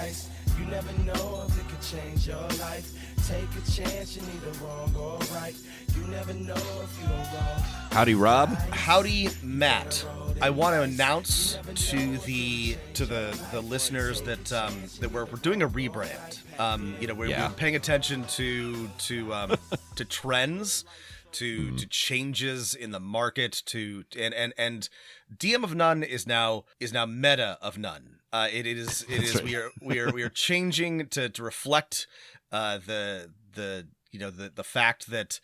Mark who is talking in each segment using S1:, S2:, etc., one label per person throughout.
S1: advice. You never know if it could change your life. Take a chance, you're neither wrong or right. You never know if you don't go.
S2: Howdy, Rob.
S3: Howdy, Matt. I want to announce to the listeners that we're doing a rebrand. We're paying attention to trends, to changes in the market, and DM of None is now Meta of None. It is right. we are changing to reflect the fact that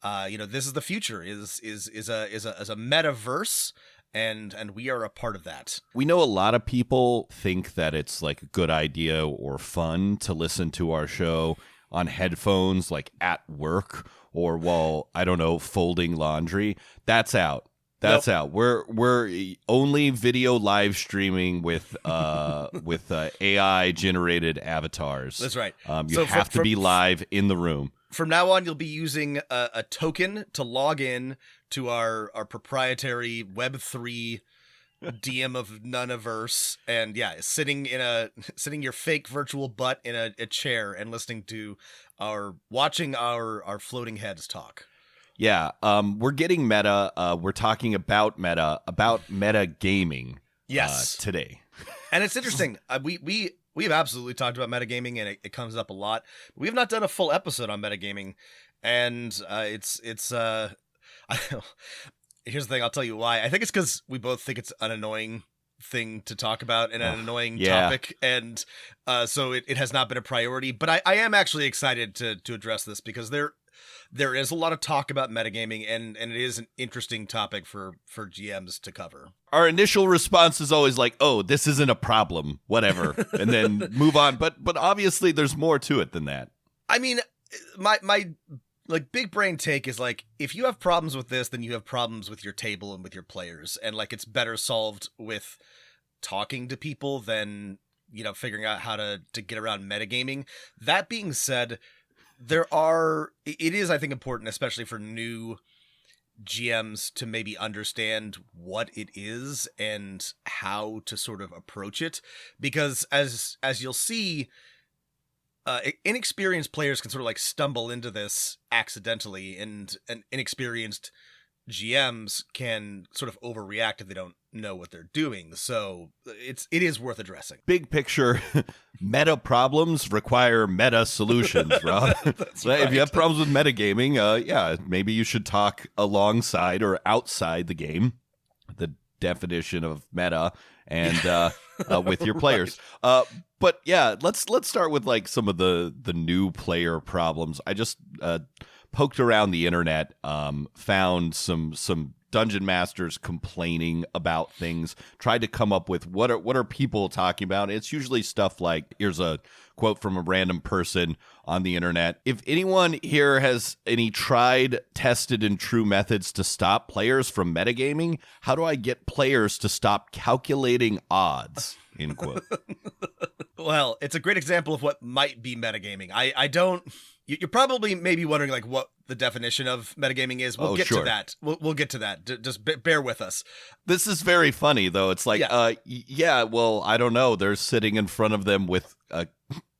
S3: this is the future is a metaverse. And we are a part of that.
S2: We know a lot of people think that it's like a good idea or fun to listen to our show on headphones, like at work or while, I don't know, folding laundry. That's out. That's out. We're only video live streaming with AI generated avatars.
S3: That's right.
S2: You have to be live in the room.
S3: From now on, you'll be using a token to log in to our proprietary Web3 DM of Noneverse, and sitting your fake virtual butt in a chair and listening to watching our floating heads talk.
S2: Yeah, we're getting meta. We're talking about metagaming.
S3: Yes,
S2: today,
S3: and it's interesting. We have absolutely talked about metagaming, and it comes up a lot. We have not done a full episode on metagaming, and it's. Here's the thing. I'll tell you why. I think it's because we both think it's an annoying thing to talk about and an annoying topic, and so it has not been a priority. But I am actually excited to address this because there is a lot of talk about metagaming, and it is an interesting topic for GMs to cover.
S2: Our initial response is always like, "Oh, this isn't a problem, whatever," and then move on. But obviously, there's more to it than that.
S3: I mean, my like big brain take is like, if you have problems with this, then you have problems with your table and with your players, and like it's better solved with talking to people than figuring out how to get around metagaming. That being said, it is, I think, important, especially for new GMs, to maybe understand what it is and how to sort of approach it, because as you'll see, inexperienced players can sort of like stumble into this accidentally, and inexperienced GMs can sort of overreact if they don't know what they're doing. So it is worth addressing.
S2: Big picture, meta problems require meta solutions, Rob.
S3: Right.
S2: If you have problems with metagaming, maybe you should talk alongside or outside the game, the definition of meta, and with your players. But yeah, let's start with like some of the new player problems. I just poked around the internet, found some dungeon masters complaining about things, tried to come up with what are people talking about. It's usually stuff like, here's a quote from a random person on the internet: "If anyone here has any tried, tested, and true methods to stop players from metagaming, how do I get players to stop calculating odds?" End quote.
S3: Well, it's a great example of what might be metagaming. I don't. You're probably maybe wondering like what the definition of metagaming is. We'll get to that. We'll get to that. Just bear with us.
S2: This is very funny though. It's like, well, I don't know. They're sitting in front of them with a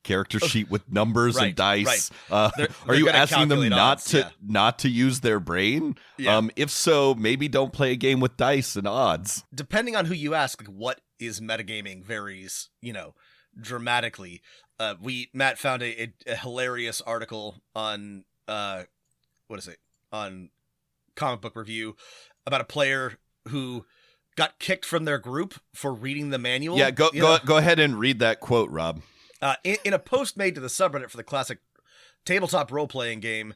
S2: character sheet with numbers and dice.
S3: Right.
S2: Are you asking them
S3: odds,
S2: not to use their brain?
S3: Yeah.
S2: If so, maybe don't play a game with dice and odds.
S3: Depending on who you ask, like, what is metagaming varies, dramatically. Matt found a hilarious article on on Comic Book Review about a player who got kicked from their group for reading the manual.
S2: Yeah, go ahead and read that quote, Rob.
S3: In a post made to the subreddit for the classic tabletop role-playing game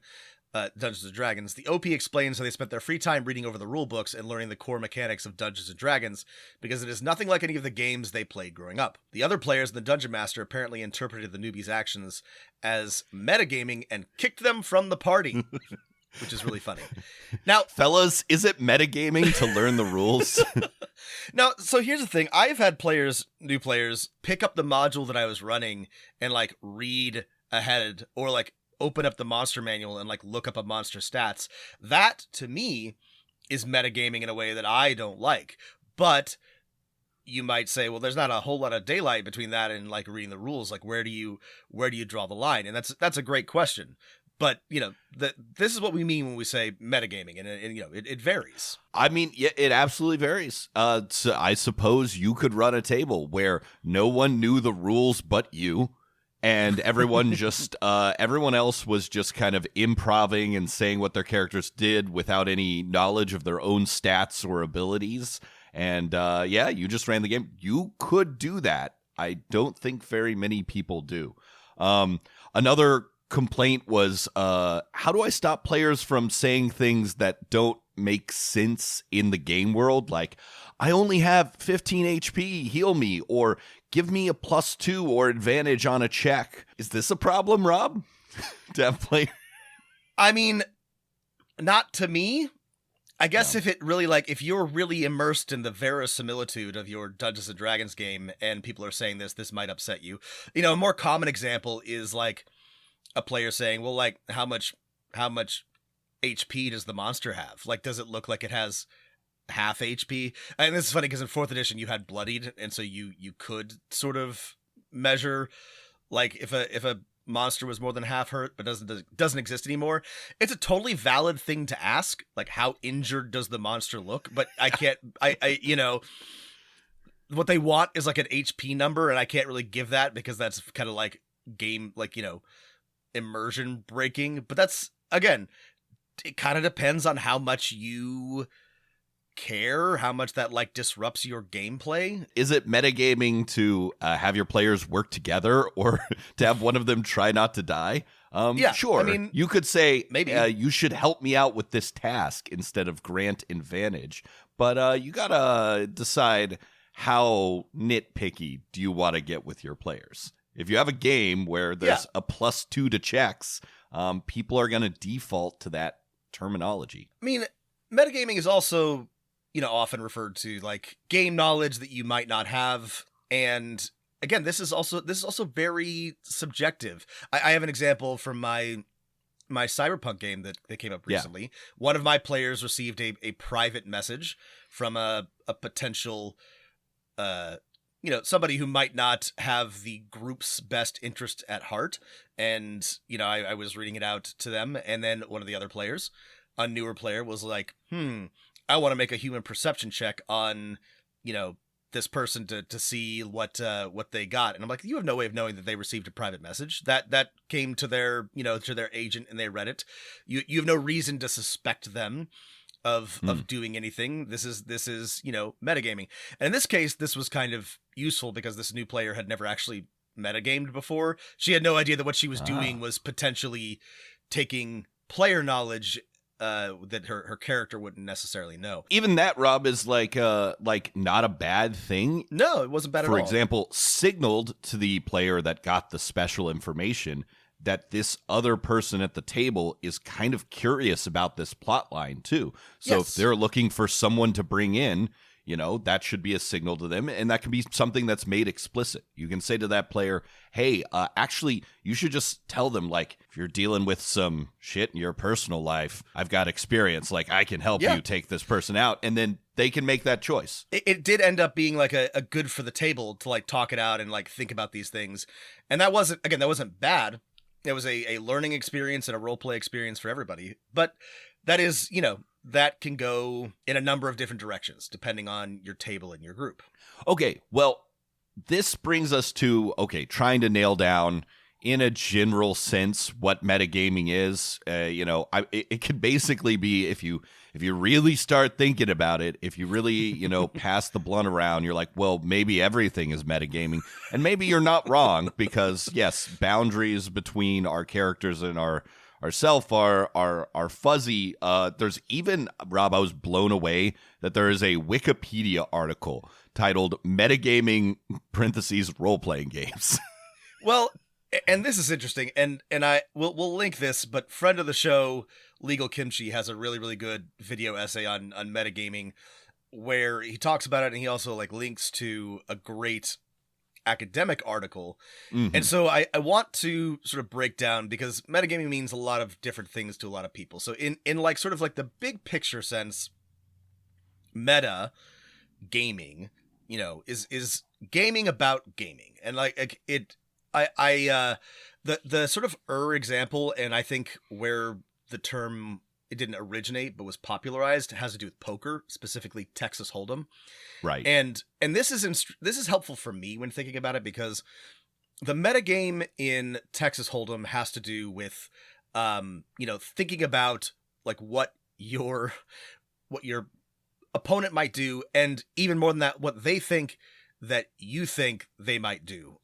S3: Dungeons & Dragons, the OP explains how they spent their free time reading over the rule books and learning the core mechanics of Dungeons & Dragons, because it is nothing like any of the games they played growing up. The other players and the Dungeon Master apparently interpreted the newbies' actions as metagaming and kicked them from the party, which is really funny. Now,
S2: fellas, is it metagaming to learn the rules?
S3: Now, so here's the thing. I've had new players, pick up the module that I was running and like read ahead, or like open up the monster manual and like look up a monster stats. That to me is metagaming in a way that I don't like. But you might say, well, there's not a whole lot of daylight between that and like reading the rules. Like, where do you draw the line? And that's a great question. But, you know, this is what we mean when we say metagaming, and you know, it varies.
S2: I mean, yeah, it absolutely varies. So I suppose you could run a table where no one knew the rules but you, and everyone everyone else was just kind of improving and saying what their characters did without any knowledge of their own stats or abilities. And yeah, you just ran the game. You could do that. I don't think very many people do. Another complaint was, how do I stop players from saying things that don't make sense in the game world? Like, I only have 15 HP, heal me, or give me a +2 or advantage on a check. Is this a problem, Rob? To have player?
S3: I mean, not to me. I guess if it really, like, if you're really immersed in the verisimilitude of your Dungeons & Dragons game and people are saying this might upset you. You know, a more common example is, like, a player saying, well, like, how much HP does the monster have? Like, does it look like it has half HP? And this is funny because in 4th edition you had bloodied, and so you could sort of measure, like, if a monster was more than half hurt but doesn't exist anymore. It's a totally valid thing to ask, like, how injured does the monster look? But I can't, I you know, what they want is like an HP number, and I can't really give that because that's kind of like game, like, you know, immersion breaking. But that's, again, it kind of depends on how much you care, how much that like disrupts your gameplay.
S2: Is it metagaming to have your players work together, or to have one of them try not to die?
S3: Yeah,
S2: sure.
S3: I mean,
S2: you could say,
S3: maybe
S2: you should help me out with this task instead of grant advantage. But you gotta decide how nitpicky do you want to get with your players. If you have a game where there's a +2 to checks, people are going to default to that terminology.
S3: I mean, metagaming is also, you know, often referred to like game knowledge that you might not have. And again, this is also very subjective. I have an example from my Cyberpunk game that came up recently. Yeah. One of my players received a private message from a potential, you know, somebody who might not have the group's best interest at heart. And, you know, I was reading it out to them. And then one of the other players, a newer player, was like, I want to make a human perception check on, you know, this person to see what they got. And I'm like, you have no way of knowing that they received a private message. That came to their, you know, to their agent and they read it. You have no reason to suspect them of doing anything. This is, you know, metagaming. And in this case, this was kind of useful because this new player had never actually metagamed before. She had no idea that what she was doing was potentially taking player knowledge that her character wouldn't necessarily know.
S2: Even that, Rob, is like not a bad thing.
S3: No, it wasn't bad at all.
S2: For example, signaled to the player that got the special information that this other person at the table is kind of curious about this plot line too. So if they're looking for someone to bring in, you know, that should be a signal to them, and that can be something that's made explicit. You can say to that player, hey, actually, you should just tell them, like, if you're dealing with some shit in your personal life, I've got experience, like, I can help you take this person out, and then they can make that choice.
S3: It did end up being like a good for the table to like talk it out and like think about these things. And that wasn't bad. It was a learning experience and a roleplay experience for everybody. But that is, you know, that can go in a number of different directions depending on your table and your group. Okay,
S2: well, this brings us to, trying to nail down in a general sense what metagaming is. You know, it could basically be, if you really start thinking about it, if you really, you know, pass the blunt around, you're like, well, maybe everything is metagaming. And maybe you're not wrong, because yes, boundaries between our characters and ourself are fuzzy. There's even, Rob, I was blown away that there is a Wikipedia article titled Metagaming (role-playing games).
S3: Well, and this is interesting, and we'll link this, but friend of the show, Legal Kimchi, has a really, really good video essay on metagaming where he talks about it, and he also like links to a great academic article. Mm-hmm. And so I want to sort of break down, because metagaming means a lot of different things to a lot of people. So in like sort of like the big picture sense, meta gaming is gaming about gaming, and like it. The sort of example, and I think where the term, it didn't originate but was popularized, has to do with poker, specifically Texas Hold'em.
S2: Right.
S3: And this is helpful for me when thinking about it, because the metagame in Texas Hold'em has to do with thinking about like what your opponent might do, and even more than that, what they think that you think they might do.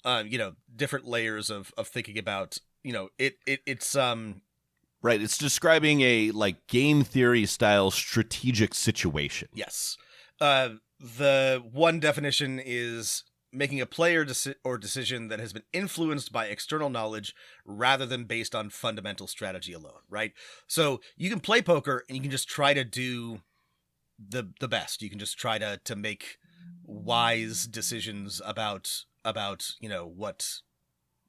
S3: Different layers of thinking about, it's
S2: right. It's describing a like game theory style strategic situation.
S3: Yes. The one definition is making a player or decision that has been influenced by external knowledge rather than based on fundamental strategy alone, right? So you can play poker and you can just try to do the best. You can just try to make wise decisions about what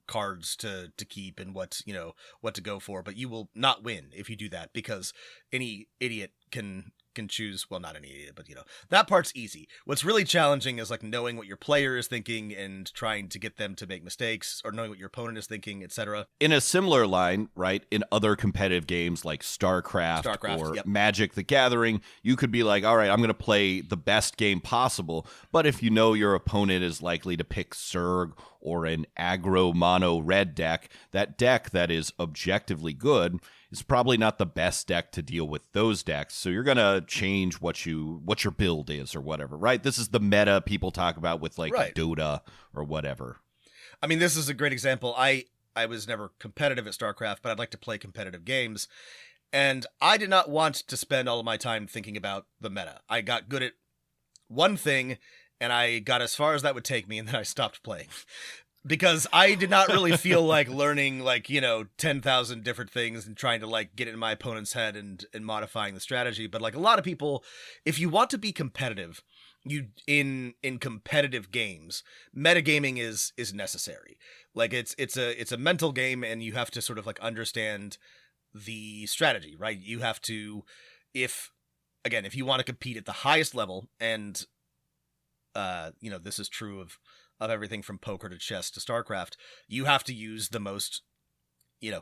S3: cards to keep and what to go for, but you will not win if you do that, because any idiot can choose, well, not any idiot, but that part's easy. What's really challenging is like knowing what your player is thinking and trying to get them to make mistakes, or knowing what your opponent is thinking, etc.
S2: In a similar line, right, in other competitive games like StarCraft or
S3: yep.
S2: Magic the Gathering, you could be like, all right, I'm going to play the best game possible, but if you know your opponent is likely to pick Zerg or an aggro mono red deck, that deck that is objectively good is probably not the best deck to deal with those decks. So you're going to change what your build is or whatever, right? This is the meta people talk about with like
S3: right.
S2: Dota or whatever.
S3: I mean, this is a great example. I was never competitive at StarCraft, but I'd like to play competitive games. And I did not want to spend all of my time thinking about the meta. I got good at one thing, and I got as far as that would take me, and then I stopped playing. Because I did not really feel like learning 10,000 different things and trying to like get it in my opponent's head and modifying the strategy. But like a lot of people, if you want to be competitive, you in competitive games, metagaming is necessary. Like it's a mental game, and you have to sort of like understand the strategy, right? You have to, if you want to compete at the highest level, and this is true of everything from poker to chess to StarCraft, you have to use the most,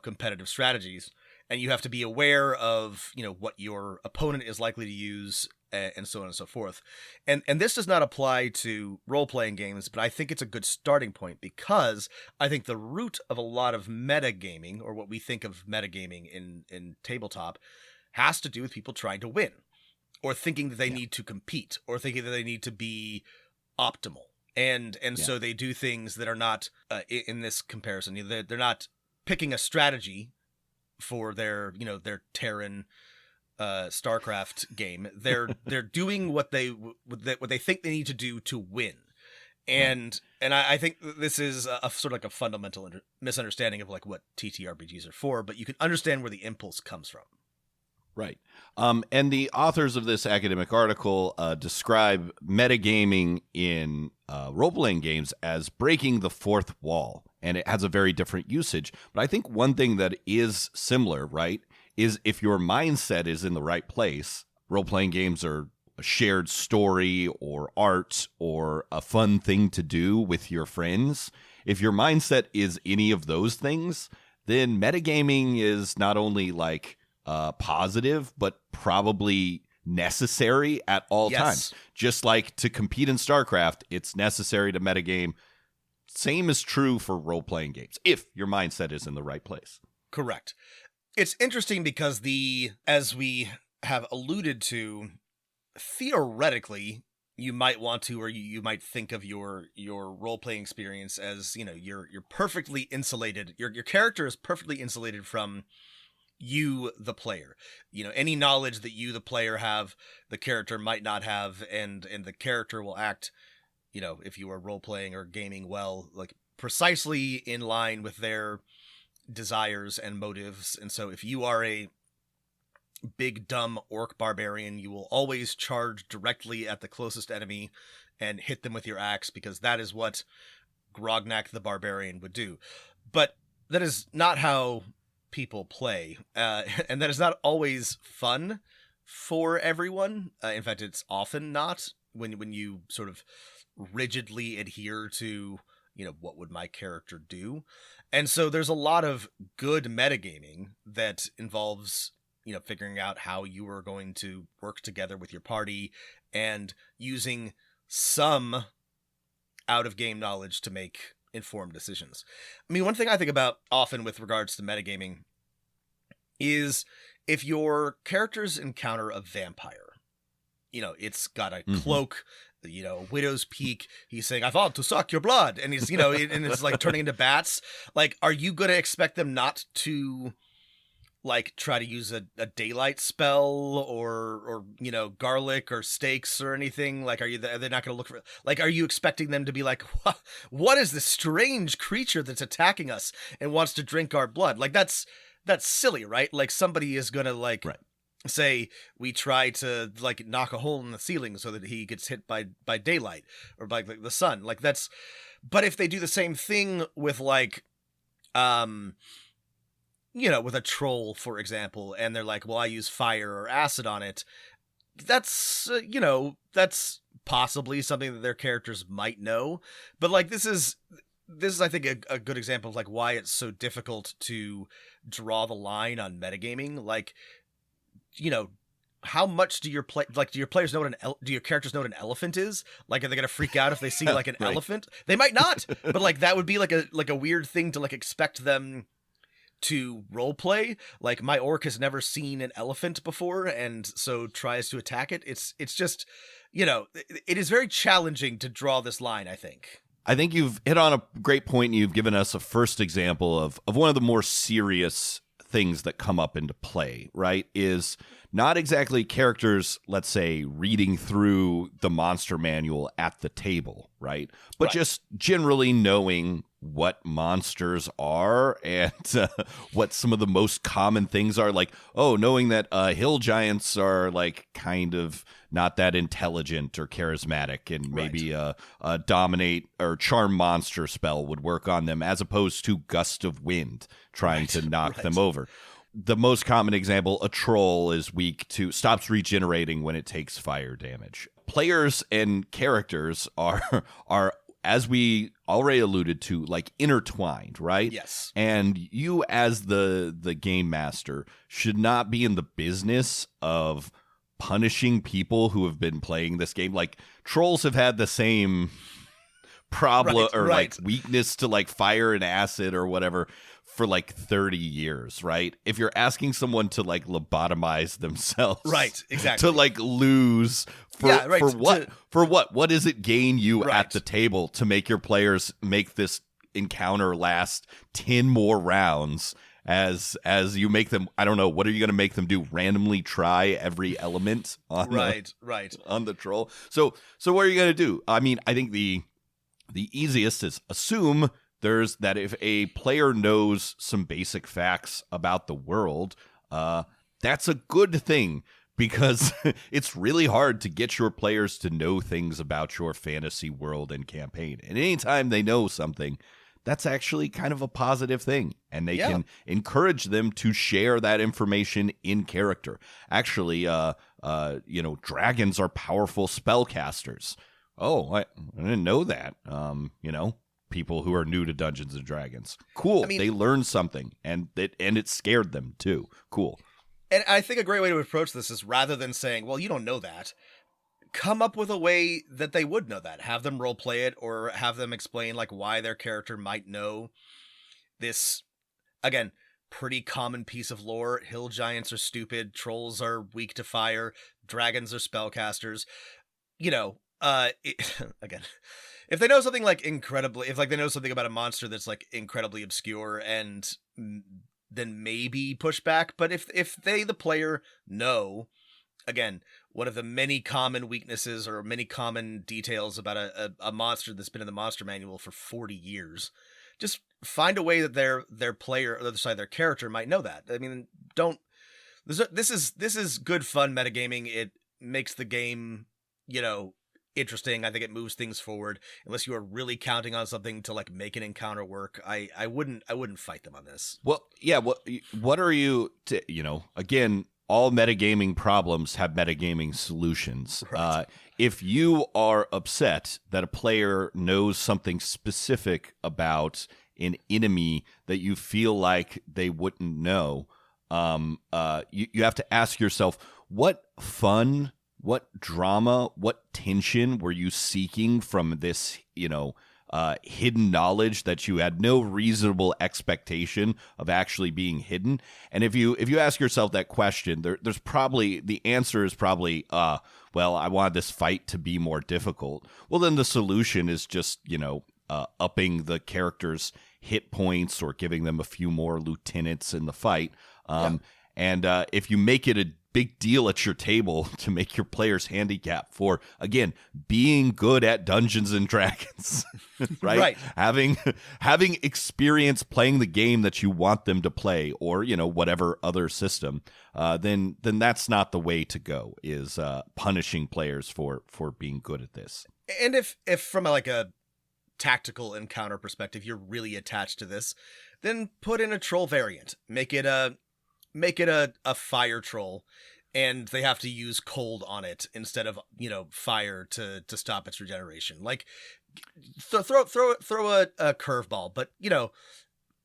S3: competitive strategies, and you have to be aware of, what your opponent is likely to use, and so on and so forth. And this does not apply to role-playing games, but I think it's a good starting point, because I think the root of a lot of metagaming, or what we think of metagaming in tabletop, has to do with people trying to win, or thinking that they need to compete, or thinking that they need to be optimal. And so they do things that are not, in this comparison, they're not picking a strategy for their Terran StarCraft game. They're doing what they think they need to do to win. And I think this is a sort of like a fundamental misunderstanding of like what TTRPGs are for, but you can understand where the impulse comes from.
S2: Right. And the authors of this academic article describe metagaming in role-playing games as breaking the fourth wall, and it has a very different usage. But I think one thing that is similar, right, is if your mindset is in the right place. Role-playing games are a shared story or art or a fun thing to do with your friends. If your mindset is any of those things, then metagaming is not only like positive, but probably necessary at all times. Just like to compete in StarCraft, it's necessary to metagame. Same is true for role-playing games, if your mindset is in the right place.
S3: Correct. It's interesting because as we have alluded to, theoretically, you might want to, or you might think of your role-playing experience as, you're perfectly insulated. Your character is perfectly insulated from you, the player. Any knowledge that you, the player, have, the character might not have, and the character will act, if you are role-playing or gaming well, like precisely in line with their desires and motives. And so if you are a big dumb orc barbarian, you will always charge directly at the closest enemy and hit them with your axe, because that is what Grognak the barbarian would do. But that is not how people play, and that is not always fun for everyone. In fact, it's often not. when you sort of rigidly adhere to, what would my character do? And so there's a lot of good metagaming that involves, figuring out how you are going to work together with your party and using some out of game knowledge to make informed decisions. I mean, one thing I think about often with regards to metagaming is if your characters encounter a vampire, it's got a cloak, widow's peak. He's saying, "I want to suck your blood," and he's, and it's like turning into bats. Like, are you going to expect them not to, like, try to use a daylight spell or garlic or steaks or anything? Like, are they not going to look for, like, are you expecting them to be like, what is this strange creature that's attacking us and wants to drink our blood? Like, that's silly, right? Like, somebody is going to, like,
S2: right.
S3: say we try to, like, knock a hole in the ceiling so that he gets hit by daylight or by, like, the sun. Like, that's, but if they do the same thing with, like, with a troll, for example, and they're like, well, I use fire or acid on it, that's, that's possibly something that their characters might know. But, like, this is I think a good example of, like, why it's so difficult to draw the line on metagaming. Like, how much do your players know do your characters know what an elephant is? Like, are they gonna freak out if they see, like, an
S2: right.
S3: elephant? They might not, but, like, that would be like a weird thing to, like, expect them to role play. Like, my orc has never seen an elephant before, and so tries to attack it. It's just, it is very challenging to draw this line, I think.
S2: I think you've hit on a great point, and you've given us a first example of one of the more serious things that come up into play, right? Is not exactly characters, let's say, reading through the monster manual at the table, right? But
S3: right.
S2: Just generally knowing what monsters are and what some of the most common things are. Like, knowing that hill giants are, like, kind of not that intelligent or charismatic, and maybe a dominate or charm monster spell would work on them, as opposed to gust of wind trying to knock them over. The most common example, a troll is weak to, stops regenerating when it takes fire damage. Players and characters are as we already alluded to, like, intertwined, right?
S3: Yes.
S2: And you, as the game master, should not be in the business of punishing people who have been playing this game. Like, trolls have had the same problem like weakness to, like, fire and acid or whatever for, like, 30 years, right? If you're asking someone to, like, lobotomize themselves,
S3: right, exactly,
S2: to, like, lose for what does it gain you at the table to make your players make this encounter last 10 more rounds as you make them, I don't know, what are you going to make them do? Randomly try every element on on the troll. So what are you going to do? I mean, I think the easiest is assume that if a player knows some basic facts about the world, that's a good thing, because it's really hard to get your players to know things about your fantasy world and campaign. And anytime they know something, that's actually kind of a positive thing, and they can encourage them to share that information in character. Actually, dragons are powerful spellcasters. Oh, I didn't know that. People who are new to Dungeons and Dragons. Cool. I mean, they learned something, and it scared them too. Cool.
S3: And I think a great way to approach this is, rather than saying, well, you don't know that, come up with a way that they would know that. Have them role play it, or have them explain, like, why their character might know this, again, pretty common piece of lore. Hill giants are stupid. Trolls are weak to fire. Dragons are spellcasters. Again, if they know something, like, incredibly, if, like, they know something about a monster that's, like, incredibly obscure, and then maybe push back. But if they, the player, know, again, one of the many common weaknesses or many common details about a monster that's been in the monster manual for 40 years, just find a way that their player, or their character, might know that. I mean, this is good fun metagaming. It makes the game, interesting. I think it moves things forward. Unless you are really counting on something to, like, make an encounter work, I wouldn't fight them on this.
S2: Well, yeah. What are you again, all metagaming problems have metagaming solutions.
S3: Right.
S2: If you are upset that a player knows something specific about an enemy that you feel like they wouldn't know, you have to ask yourself, what fun, what drama, what tension were you seeking from this, hidden knowledge that you had no reasonable expectation of actually being hidden? And if you ask yourself that question, there's probably, the answer is probably, well, I wanted this fight to be more difficult. Well, then the solution is just, upping the character's hit points or giving them a few more lieutenants in the fight. And if you make it a big deal at your table to make your players handicap for, again, being good at Dungeons and Dragons, right? Having experience playing the game that you want them to play, or whatever other system, then that's not the way to go. Is punishing players for being good at this.
S3: And if from a tactical encounter perspective, you're really attached to this, then put in a troll variant. Make it a fire troll, and they have to use cold on it instead of fire to stop its regeneration. Like throw a curveball. But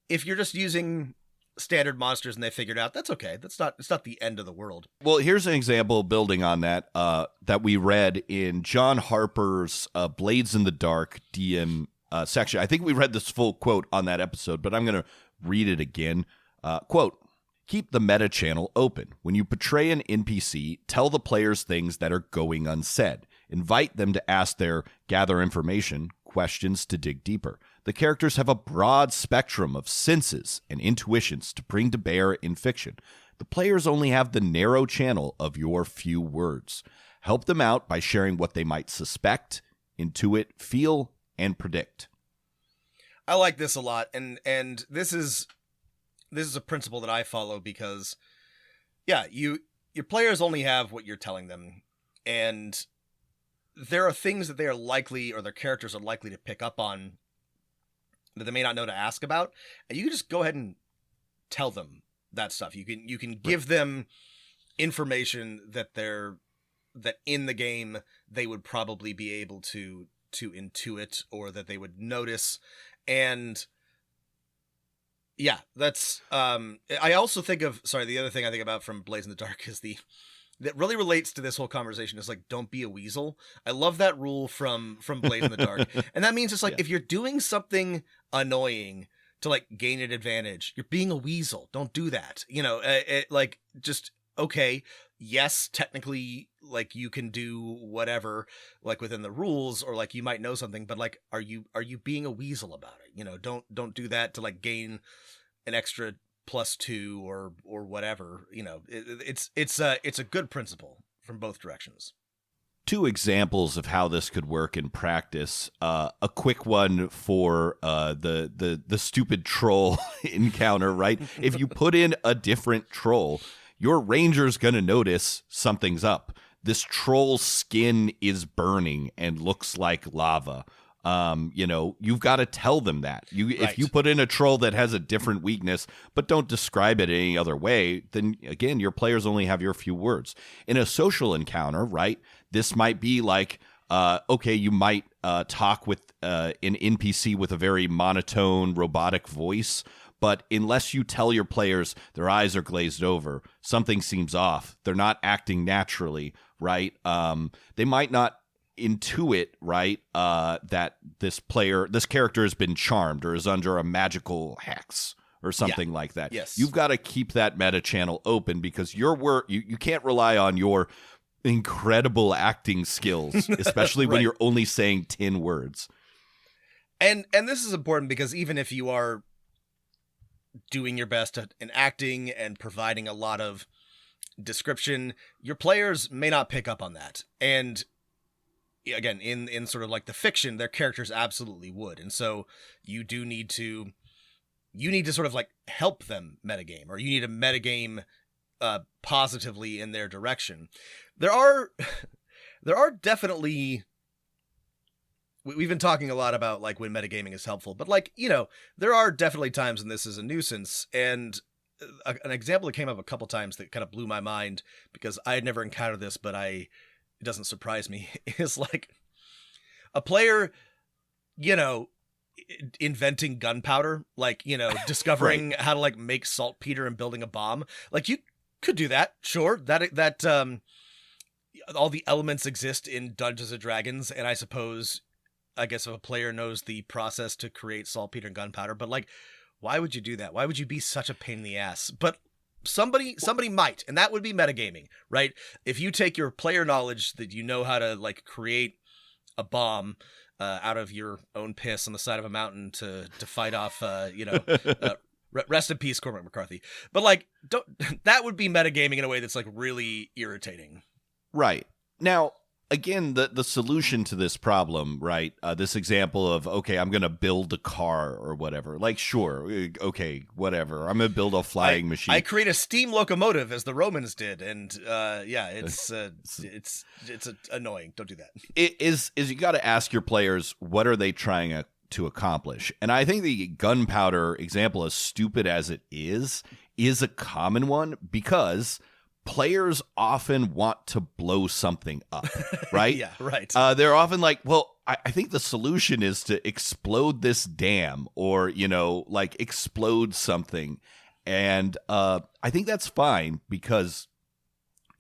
S3: if you're just using standard monsters and they figured out, that's okay. It's not the end of the world.
S2: Well, here's an example building on that that we read in John Harper's Blades in the Dark DM section. I think we read this full quote on that episode, but I'm going to read it again. Quote, "Keep the meta channel open. When you portray an NPC, tell the players things that are going unsaid. Invite them to ask their gather information questions to dig deeper. The characters have a broad spectrum of senses and intuitions to bring to bear in fiction. The players only have the narrow channel of your few words. Help them out by sharing what they might suspect, intuit, feel, and predict."
S3: I like this a lot, and this is a principle that I follow because, your players only have what you're telling them, and there are things that they are likely, or their characters are likely to pick up on that they may not know to ask about, and you can just go ahead and tell them that stuff. You can give them information that in the game they would probably be able to intuit, or that they would notice. And that's I also think of, the other thing I think about from Blades in the Dark is that really relates to this whole conversation is don't be a weasel. I love that rule from Blades in the Dark. And that means it's if you're doing something annoying to gain an advantage, you're being a weasel. Don't do that. Just okay. Yes, technically, you can do whatever, within the rules, or you might know something, but are you being a weasel about it? Don't do that to gain an extra +2 or whatever. It's a good principle from both directions.
S2: Two examples of how this could work in practice. A quick one for the stupid troll encounter, right? If you put in a different troll, your ranger's going to notice something's up. This troll's skin is burning and looks like lava. You've got to tell them that. If you put in a troll that has a different weakness, but don't describe it any other way, then again, your players only have your few words. In a social encounter, right, this might be okay, you might talk with an NPC with a very monotone, robotic voice, but unless you tell your players their eyes are glazed over, something seems off, they're not acting naturally, right? They might not intuit, right, that this character has been charmed or is under a magical hex or something like that.
S3: Yes.
S2: You've got to keep that meta channel open because your work, you can't rely on your incredible acting skills, especially when you're only saying 10 words.
S3: And this is important because even if you are doing your best in acting and providing a lot of description, your players may not pick up on that. And again, in sort of the fiction, their characters absolutely would. And so you need to sort of help them metagame, or you need to metagame positively in their direction. There are definitely, we've been talking a lot about when metagaming is helpful, but there are definitely times when this is a nuisance. And an example that came up a couple times that kind of blew my mind because I had never encountered this, but it doesn't surprise me, is like a player, inventing gunpowder, like, discovering
S2: Right.
S3: how to like make saltpeter and building a bomb. Like you could do that. Sure. That all the elements exist in Dungeons and Dragons. And I guess if a player knows the process to create saltpeter and gunpowder, but like, why would you do that? Why would you be such a pain in the ass? But somebody might, and that would be metagaming, right? If you take your player knowledge that you know how to like create a bomb out of your own piss on the side of a mountain to fight off, rest in peace, Cormac McCarthy. But like, that would be metagaming in a way that's like really irritating.
S2: Right. Now, again, the solution to this problem, right? This example of, okay, I'm going to build a car or whatever. Like, sure, okay, whatever. I'm going to build a flying machine.
S3: I create a steam locomotive as the Romans did, and it's annoying. Don't do that.
S2: It is you got to ask your players, what are they trying to accomplish? And I think the gunpowder example, as stupid as it is a common one because players often want to blow something up, right?
S3: Yeah, right.
S2: They're often like, well, I think the solution is to explode this dam or, like explode something. And I think that's fine because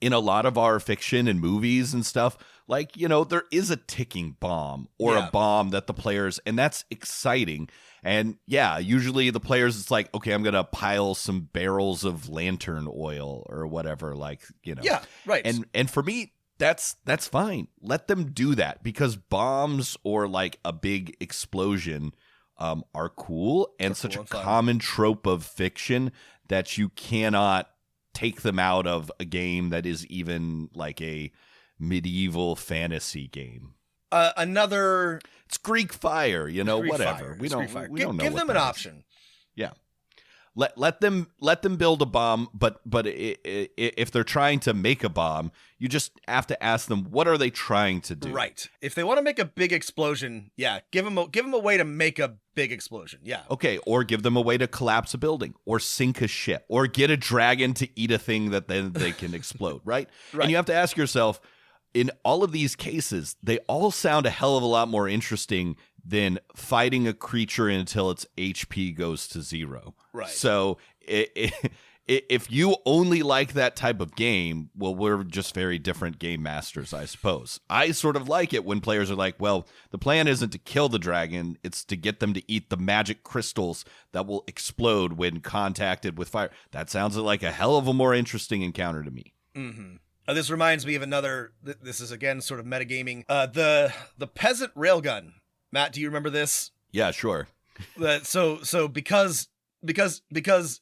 S2: in a lot of our fiction and movies and stuff, like, there is a ticking bomb or a bomb that the players, and that's exciting. And yeah, usually the players, it's like, okay, I'm going to pile some barrels of lantern oil or whatever, like,
S3: Yeah, right.
S2: And for me, that's fine. Let them do that because bombs or like a big explosion are cool and such a common trope of fiction that you cannot take them out of a game that is even like a medieval fantasy game. It's Greek fire,
S3: Greek
S2: whatever.
S3: Fire.
S2: We don't know.
S3: Give
S2: what
S3: them an
S2: that is.
S3: option.
S2: Yeah. Let them build a bomb, but if they're trying to make a bomb, you just have to ask them, what are they trying to do?
S3: Right. If they want to make a big explosion, yeah, give them a way to make a big explosion. Yeah.
S2: Okay, or give them a way to collapse a building, or sink a ship, or get a dragon to eat a thing that then they can explode, right?
S3: Right.
S2: And you have to ask yourself, in all of these cases, they all sound a hell of a lot more interesting than fighting a creature until its HP goes to 0.
S3: Right.
S2: So if you only like that type of game, well, we're just very different game masters, I suppose. I sort of like it when players are like, well, the plan isn't to kill the dragon, it's to get them to eat the magic crystals that will explode when contacted with fire. That sounds like a hell of a more interesting encounter to me.
S3: Mm-hmm. This reminds me of another. This is again sort of metagaming. The peasant railgun. Matt, do you remember this?
S2: Yeah, sure.
S3: So because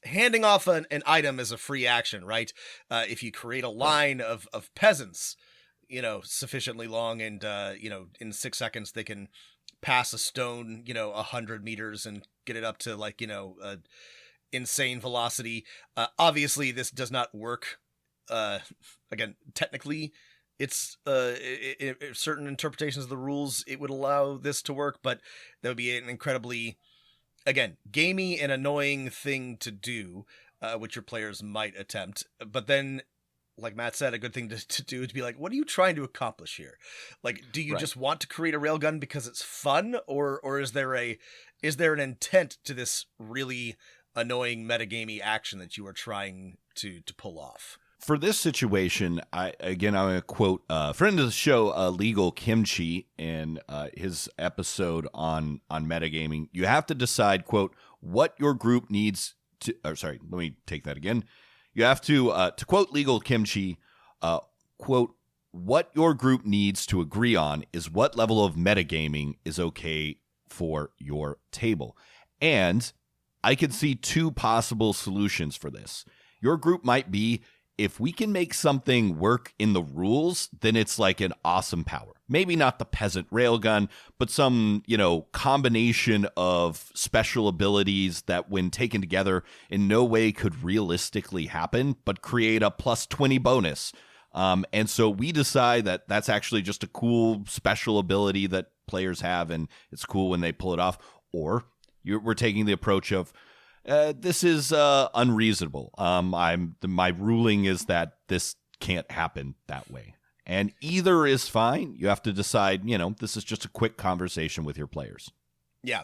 S3: handing off an item is a free action, right? If you create a line of peasants, sufficiently long and in 6 seconds they can pass a stone 100 meters and get it up to like insane velocity. Obviously, this does not work. Again, technically, it's certain interpretations of the rules it would allow this to work, but that would be an incredibly, again, gamey and annoying thing to do, which your players might attempt. But then, like Matt said, a good thing to do is to be like, what are you trying to accomplish here? Like, do you just want to create a railgun because it's fun, or is there an intent to this really annoying metagamey action that you are trying to pull off?
S2: For this situation, I'm going to quote a friend of the show, Legal Kimchi, in his episode on metagaming. You have to decide, quote, what your group needs to. Let me take that again. You have to quote Legal Kimchi, quote, what your group needs to agree on is what level of metagaming is okay for your table. And I could see 2 possible solutions for this. Your group might be, if we can make something work in the rules, then it's like an awesome power. Maybe not the peasant railgun, but some, combination of special abilities that when taken together in no way could realistically happen, but create a plus 20 bonus. And so we decide that that's actually just a cool special ability that players have, and it's cool when they pull it off. Or we're taking the approach of, this is unreasonable. My ruling is that this can't happen that way. And either is fine. You have to decide, this is just a quick conversation with your players.
S3: Yeah.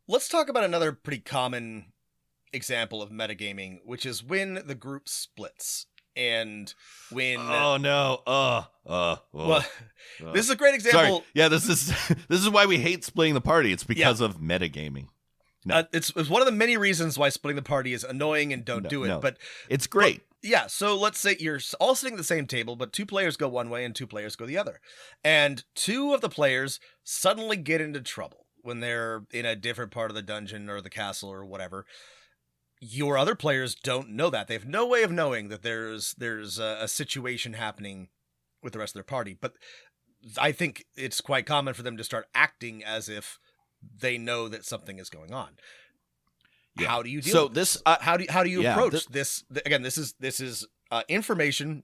S3: Let's talk about another pretty common example of metagaming, which is when the group splits. And when this is a great example.
S2: Sorry. Yeah, this is why we hate splitting the party. It's because of metagaming. No.
S3: It's one of the many reasons why splitting the party is annoying and don't do it.
S2: No.
S3: But
S2: it's great.
S3: Yeah, so let's say you're all sitting at the same table, but 2 players go one way and 2 players go the other. And 2 of the players suddenly get into trouble when they're in a different part of the dungeon or the castle or whatever. Your other players don't know that. They have no way of knowing that there's a situation happening with the rest of their party. But I think it's quite common for them to start acting as if they know that something is going on. Yeah. How do you deal with this? How do you approach this? Again, this is information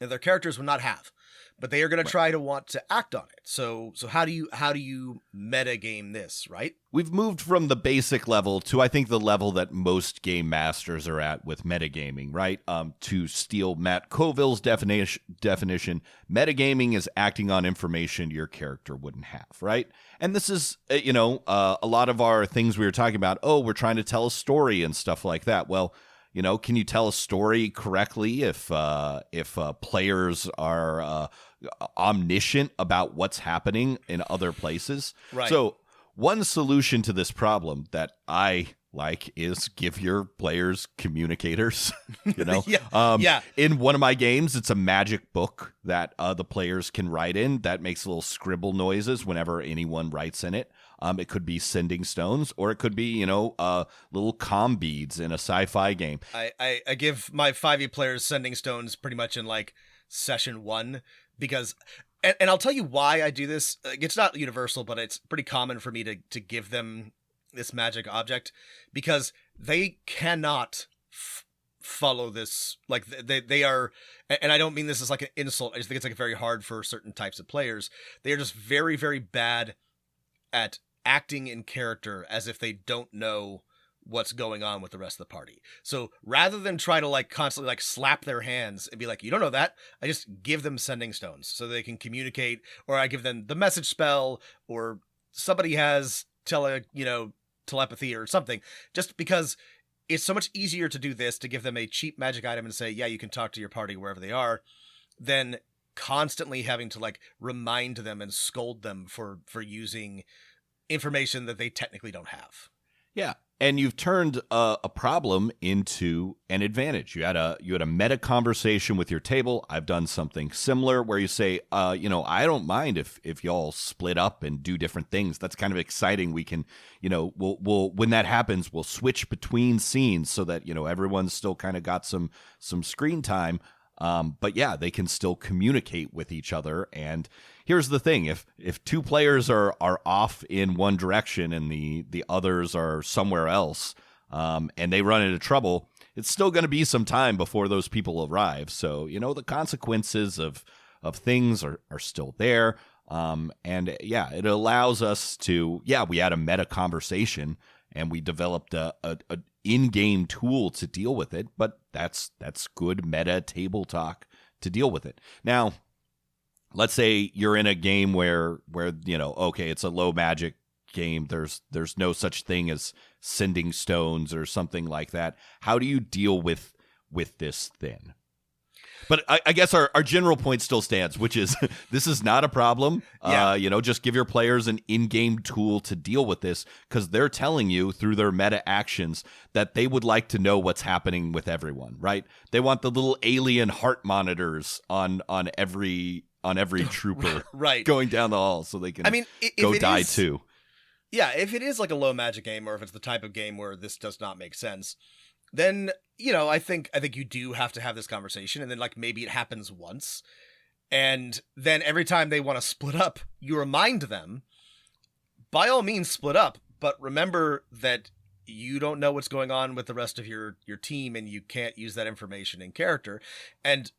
S3: that their characters would not have, but they are going to try to want to act on it. So how do you metagame this, right?
S2: We've moved from the basic level to, I think, the level that most game masters are at with metagaming, right? To steal Matt Colville's definition, metagaming is acting on information your character wouldn't have, right? And this is, a lot of our things we were talking about, we're trying to tell a story and stuff like that. Well, can you tell a story correctly if players are omniscient about what's happening in other places?
S3: Right.
S2: So one solution to this problem that I like is give your players communicators. In one of my games, it's a magic book that the players can write in that makes little scribble noises whenever anyone writes in it. It could be sending stones, or it could be, little comm beads in a sci-fi game.
S3: I give my 5e players sending stones pretty much in like session 1 because, and I'll tell you why I do this. It's not universal, but it's pretty common for me to give them this magic object because they cannot follow this. Like they are, and I don't mean this as like an insult. I just think it's like very hard for certain types of players. They are just very, very bad at acting in character as if they don't know what's going on with the rest of the party. So rather than try to like constantly like slap their hands and be like, you don't know that, I just give them sending stones so they can communicate, or I give them the message spell, or somebody has telepathy or something, just because it's so much easier to do this, to give them a cheap magic item and say, yeah, you can talk to your party wherever they are, than constantly having to like remind them and scold them for using information that they technically don't have.
S2: Yeah. And you've turned a problem into an advantage. You had a meta conversation with your table. I've done something similar where you say, I don't mind if y'all split up and do different things. That's kind of exciting. We can, we'll when that happens, we'll switch between scenes so that everyone's still kind of got some screen time. But yeah, they can still communicate with each other. And here's the thing: if 2 players are off in one direction and the others are somewhere else, and they run into trouble, it's still going to be some time before those people arrive. So the consequences of things are still there. And yeah, it allows us to we had a meta conversation and we developed a in-game tool to deal with it, but that's good meta table talk to deal with it. Now, let's say you're in a game where it's a low magic game. There's no such thing as sending stones or something like that. How do you deal with this then? But I guess our general point still stands, which is this is not a problem.
S3: Yeah.
S2: Just give your players an in-game tool to deal with this, because they're telling you through their meta actions that they would like to know what's happening with everyone, right? They want the little alien heart monitors on every trooper
S3: right.
S2: going down the hall so they can go die too.
S3: Yeah, if it is like a low magic game, or if it's the type of game where this does not make sense, then I think you do have to have this conversation, and then like maybe it happens once, and then every time they want to split up, you remind them, by all means split up, but remember that you don't know what's going on with the rest of your team, and you can't use that information in character. And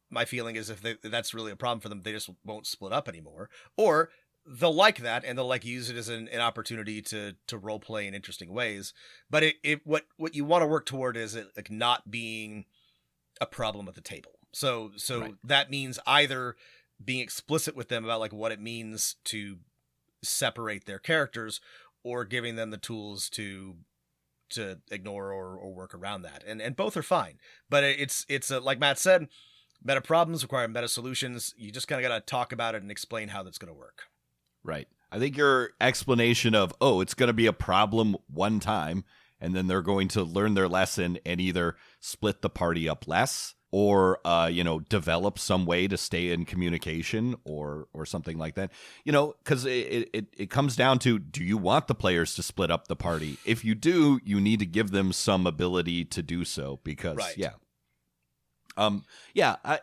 S3: my feeling is if that's really a problem for them, they just won't split up anymore. Or they'll like that, and they'll like use it as an opportunity to role play in interesting ways. But what you want to work toward is it like not being a problem at the table. So
S2: Right.
S3: that means either being explicit with them about like what it means to separate their characters, or giving them the tools to ignore or work around that. And both are fine. But it's like Matt said, meta problems require meta solutions. You just kind of got to talk about it and explain how that's going to work.
S2: Right. I think your explanation of, oh, it's going to be a problem one time, and then they're going to learn their lesson and either split the party up less, or develop some way to stay in communication, or something like that. Because it comes down to, do you want the players to split up the party? If you do, you need to give them some ability to do so, because
S3: Right.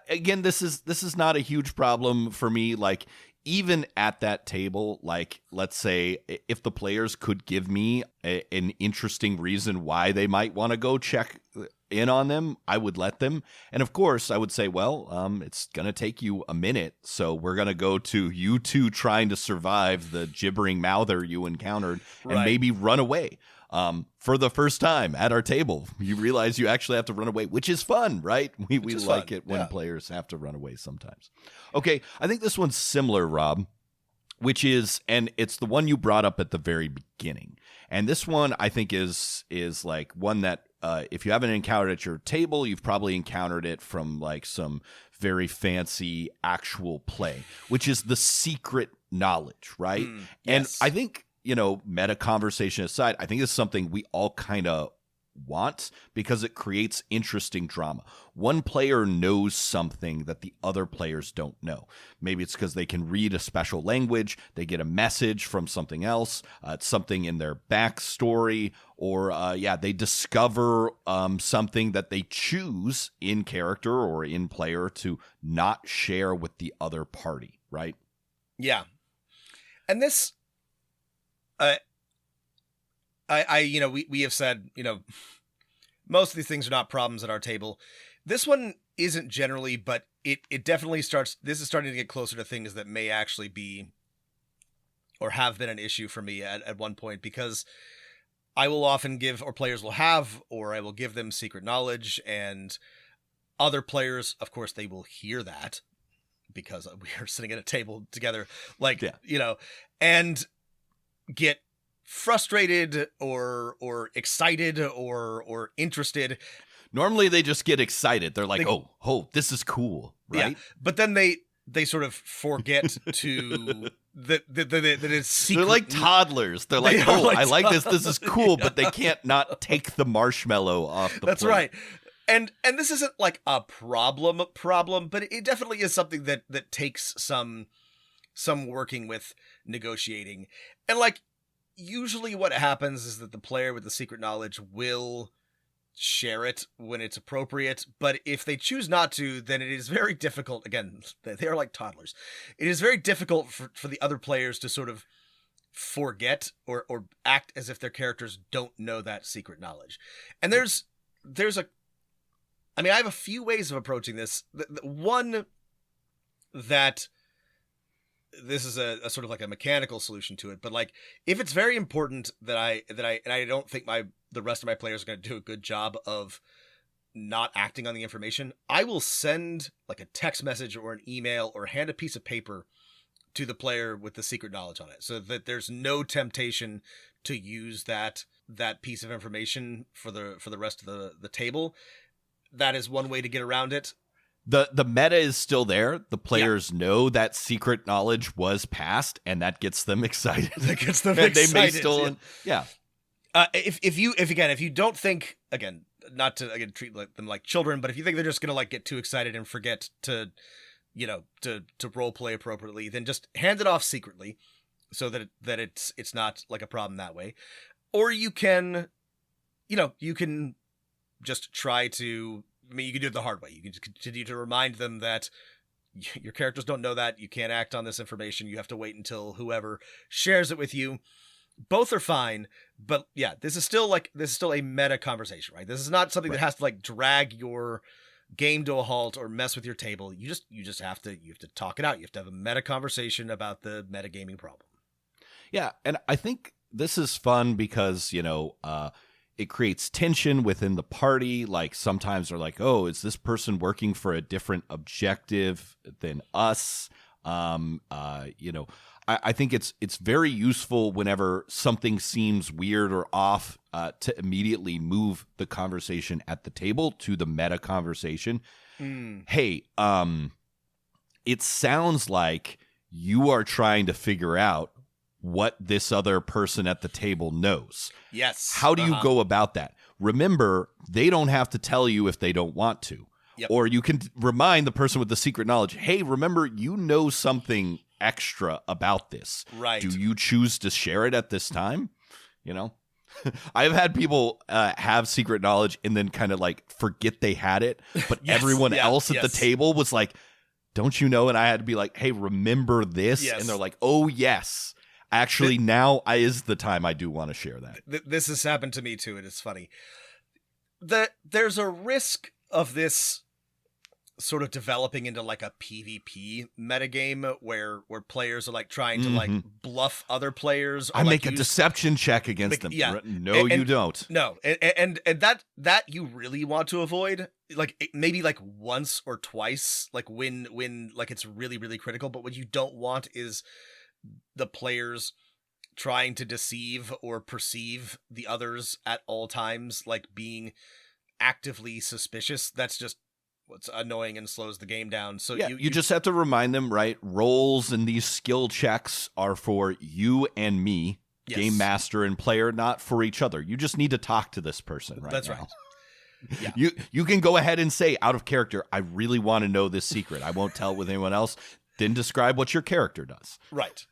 S2: Again, this is not a huge problem for me. Like, even at that table, like, let's say if the players could give me an interesting reason why they might want to go check in on them, I would let them. And of course, I would say, well, it's going to take you a minute, so we're going to go to you two trying to survive the gibbering mouther you encountered, and
S3: Right.
S2: maybe run away. For the first time at our table, you realize you actually have to run away, which is fun, right? We like
S3: fun.
S2: it when
S3: Yeah.
S2: players have to run away sometimes. Okay, I think this one's similar, Rob, which is, and it's the one you brought up at the very beginning. And this one, I think, is like one that if you haven't encountered at your table, you've probably encountered it from like some very fancy actual play, which is the secret knowledge, right? And
S3: yes.
S2: I think, meta conversation aside, I think it's something we all kind of want, because it creates interesting drama. One player knows something that the other players don't know. Maybe it's because they can read a special language, they get a message from something else, it's something in their backstory, or they discover something that they choose in character or in player to not share with the other party, right?
S3: Yeah. And this, we have said, most of these things are not problems at our table. This one isn't generally, but it definitely this is starting to get closer to things that may actually be, or have been, an issue for me at one point, because I will often give, or players will have, or I will give them secret knowledge, and other players, of course, they will hear that because we are sitting at a table together, and get frustrated or excited or interested.
S2: Normally they just get excited. They're like, oh, this is cool, right?
S3: Yeah. But then they sort of forget to that it's secret.
S2: They're like toddlers. They're like,
S3: are like
S2: I like this. This is cool, but they can't not take the marshmallow off the
S3: That's
S2: plate.
S3: right. And this isn't like a problem, but it definitely is something that takes some working with, negotiating. And like, usually what happens is that the player with the secret knowledge will share it when it's appropriate, but if they choose not to, then it is very difficult. Again, they are like toddlers. It is very difficult for the other players to sort of forget or act as if their characters don't know that secret knowledge. And I have a few ways of approaching this. One that this is a sort of like a mechanical solution to it, but like, if it's very important that I don't think the rest of my players are going to do a good job of not acting on the information, I will send like a text message or an email or hand a piece of paper to the player with the secret knowledge on it, so that there's no temptation to use that piece of information for the rest of the table. That is one way to get around it.
S2: The meta is still there. The players know that secret knowledge was passed, and that gets them excited.
S3: That gets them
S2: and
S3: excited.
S2: They may still,
S3: If you don't think, again, not to treat them like children, but if you think they're just gonna like get too excited and forget to role play appropriately, then just hand it off secretly, so that it's not like a problem that way. Or you can just try to. I mean, you can do it the hard way. You can just continue to remind them that your characters don't know that. You can't act on this information. You have to wait until whoever shares it with you. Both are fine, but yeah, this is still a meta conversation, right? This is not something that has to like drag your game to a halt or mess with your table. You just have to talk it out. You have to have a meta conversation about the metagaming problem.
S2: Yeah, and I think this is fun because, it creates tension within the party. Like sometimes they're like, oh, is this person working for a different objective than us? I think it's very useful whenever something seems weird or off to immediately move the conversation at the table to the meta conversation. Hey, it sounds like you are trying to figure out what this other person at the table knows.
S3: Yes.
S2: How do you go about that? Remember, they don't have to tell you if they don't want to.
S3: Yep.
S2: Or you can remind the person with the secret knowledge, hey, remember, you know something extra about this.
S3: Right.
S2: Do you choose to share it at this time? I've had people have secret knowledge and then kind of like forget they had it, but everyone else at the table was like, don't you know? And I had to be like, hey, remember this?
S3: Yes.
S2: And they're like, oh, yes. Actually, now is the time I do want to share that.
S3: This has happened to me too, and it's funny. There's a risk of this sort of developing into like a PvP metagame where players are like trying to like bluff other players. Or
S2: I
S3: like
S2: make a deception check against them.
S3: Yeah.
S2: No, you don't.
S3: No, and that you really want to avoid. Like maybe like once or twice, like when like it's really, really critical. But what you don't want is the players trying to deceive or perceive the others at all times, like being actively suspicious. That's just what's annoying and slows the game down. So you
S2: just have to remind them, right? Rolls and these skill checks are for you and me, game master and player, not for each other. You just need to talk to this person right
S3: That's
S2: now.
S3: right. Yeah.
S2: You can go ahead and say out of character, I really want to know this secret. I won't tell it with anyone else. Then describe what your character does.
S3: Right.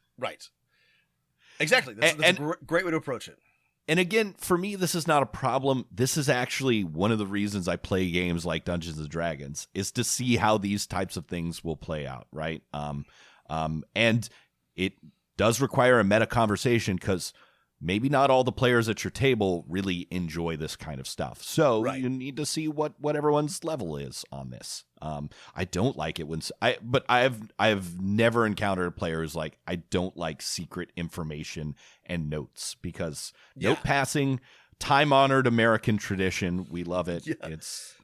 S3: Exactly. That's a great way to approach it.
S2: And again, for me, this is not a problem. This is actually one of the reasons I play games like Dungeons and Dragons, is to see how these types of things will play out, right? And it does require a meta conversation because maybe not all the players at your table really enjoy this kind of stuff. So you need to see what everyone's level is on this. I don't like it but I've never encountered a player who's like, I don't like secret information and notes, because note passing, time-honored American tradition, we love it. Yeah.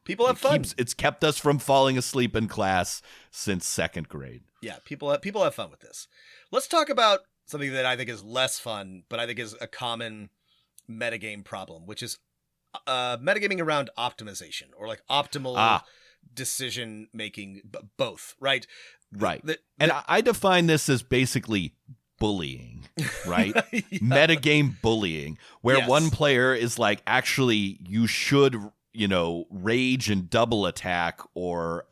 S3: People have fun.
S2: It's kept us from falling asleep in class since second grade.
S3: Yeah, people have fun with this. Let's talk about something that I think is less fun, but I think is a common metagame problem, which is metagaming around optimization, or like optimal decision making, both, right?
S2: Right. And I define this as basically bullying, right? Metagame bullying, where one player is like, actually, you should, rage and double attack, or,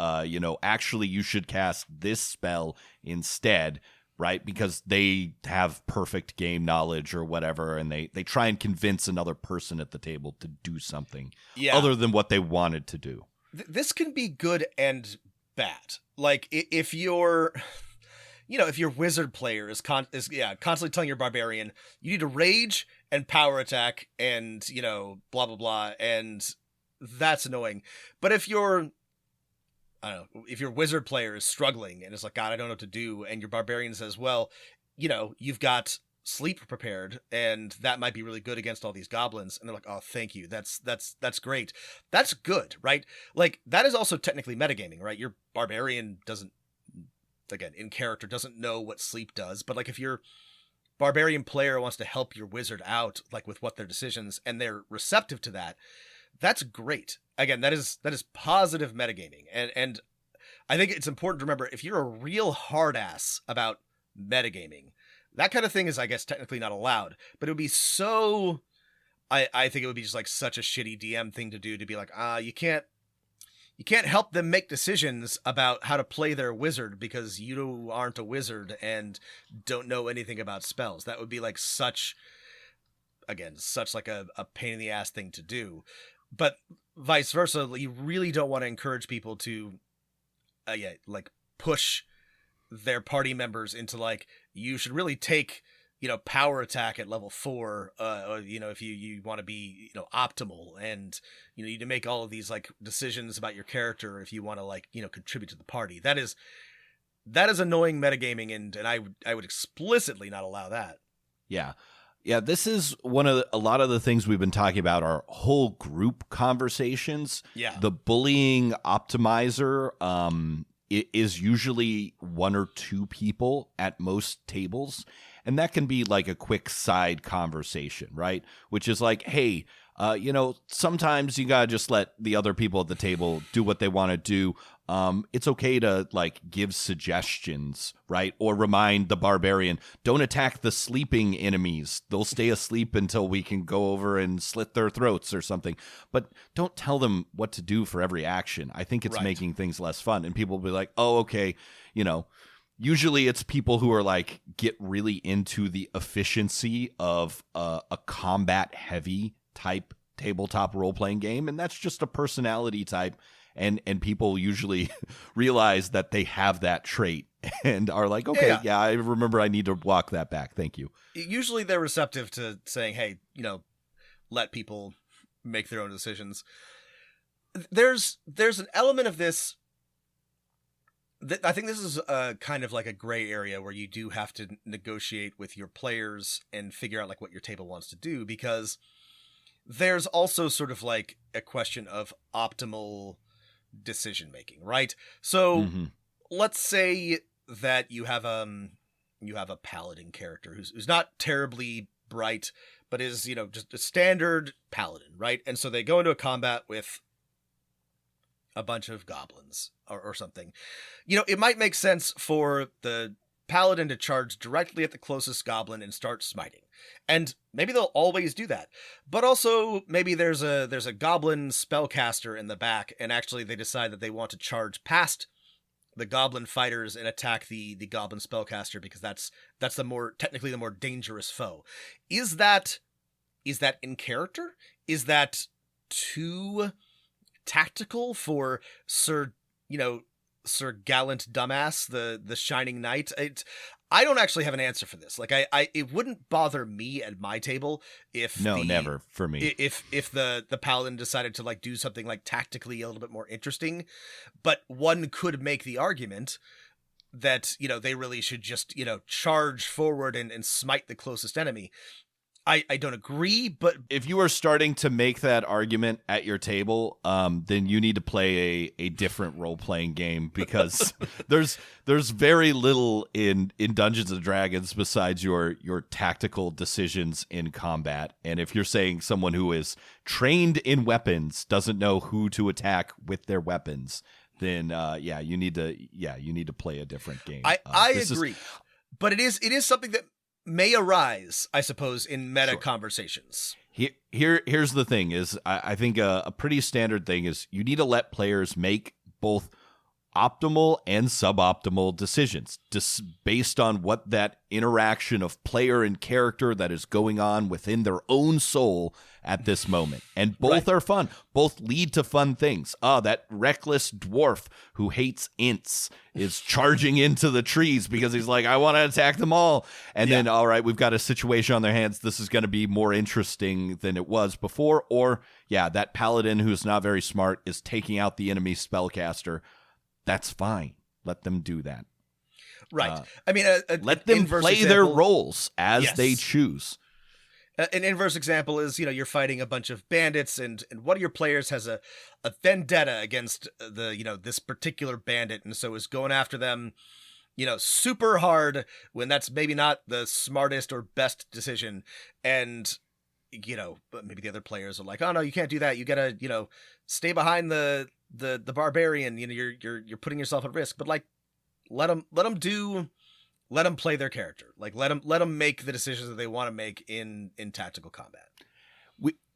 S2: actually you should cast this spell instead, right? Because they have perfect game knowledge or whatever, and they try and convince another person at the table to do something other than what they wanted to do.
S3: This can be good and bad. Like if your wizard player is constantly telling your barbarian, you need to rage and power attack and, blah, blah, blah. And that's annoying. But if your wizard player is struggling and is like, God, I don't know what to do, and your barbarian says, well, you've got sleep prepared, and that might be really good against all these goblins, and they're like, oh, thank you, that's great, that's good, right? Like, that is also technically metagaming, right? Your barbarian doesn't, again, in character, doesn't know what sleep does, but like if your barbarian player wants to help your wizard out, like with what their decisions, and they're receptive to that, that's great. Again, that is positive metagaming. And I think it's important to remember, if you're a real hard ass about metagaming, that kind of thing is, I guess, technically not allowed, but it would be so, I think it would be just like such a shitty DM thing to do, to be like, you can't help them make decisions about how to play their wizard because you aren't a wizard and don't know anything about spells. That would be like such like a pain in the ass thing to do. But vice versa, you really don't want to encourage people to, like push their party members into like, you should really take power attack at level 4, if you want to be, optimal, and, you need to make all of these like decisions about your character if you want to like, contribute to the party. That is annoying metagaming, and I would explicitly not allow that.
S2: Yeah. Yeah, this is a lot of the things we've been talking about are whole group conversations.
S3: Yeah.
S2: The bullying optimizer is usually 1 or 2 people at most tables. And that can be like a quick side conversation, right? Which is like, hey, sometimes you gotta just let the other people at the table do what they want to do. It's okay to like give suggestions, right? Or remind the barbarian, don't attack the sleeping enemies. They'll stay asleep until we can go over and slit their throats or something. But don't tell them what to do for every action. I think it's making things less fun. And people will be like, oh, okay, usually it's people who are like get really into the efficiency of a combat heavy type tabletop role-playing game, and that's just a personality type, and people usually realize that they have that trait and are like, okay, yeah, I remember I need to walk that back, thank you.
S3: Usually they're receptive to saying, hey, let people make their own decisions. There's an element of this I think this is kind of like a gray area where you do have to negotiate with your players and figure out like what your table wants to do, because there's also sort of like a question of optimal decision making, right? So let's say that you have a paladin character who's not terribly bright, but is, just a standard paladin, right? And so they go into a combat with a bunch of goblins or something. It might make sense for the paladin to charge directly at the closest goblin and start smiting. And maybe they'll always do that. But also maybe there's a goblin spellcaster in the back, and actually they decide that they want to charge past the goblin fighters and attack the goblin spellcaster because that's technically the more dangerous foe. Is that in character? Is that too tactical for Sir Gallant Dumbass, the Shining Knight? I don't actually have an answer for this. Like, it wouldn't bother me at my table if
S2: never for me.
S3: If the paladin decided to like do something like tactically a little bit more interesting, but one could make the argument that they really should just charge forward and smite the closest enemy. I don't agree, but
S2: if you are starting to make that argument at your table, then you need to play a different role-playing game, because there's very little in Dungeons and Dragons besides your tactical decisions in combat. And if you're saying someone who is trained in weapons doesn't know who to attack with their weapons, then you need to play a different game.
S3: I agree, but it is something that may arise, I suppose, in meta conversations.
S2: Here's the thing is, I think a pretty standard thing is you need to let players make both optimal and suboptimal decisions based on what that interaction of player and character that is going on within their own soul at this moment. And both are fun. Both lead to fun things. That reckless dwarf who hates ints is charging into the trees because he's like, I want to attack them all. And then, all right, we've got a situation on their hands. This is going to be more interesting than it was before. Or, that paladin who's not very smart is taking out the enemy spellcaster. That's fine. Let them do that.
S3: Right. I mean,
S2: let them play their roles as they choose.
S3: An inverse example is, you're fighting a bunch of bandits, and one of your players has a vendetta against this particular bandit, and so is going after them, super hard when that's maybe not the smartest or best decision. And, but maybe the other players are like, oh no, you can't do that. You gotta, stay behind the barbarian. You're putting yourself at risk. But like, let them play their character. Like, let them make the decisions that they want to make in tactical combat.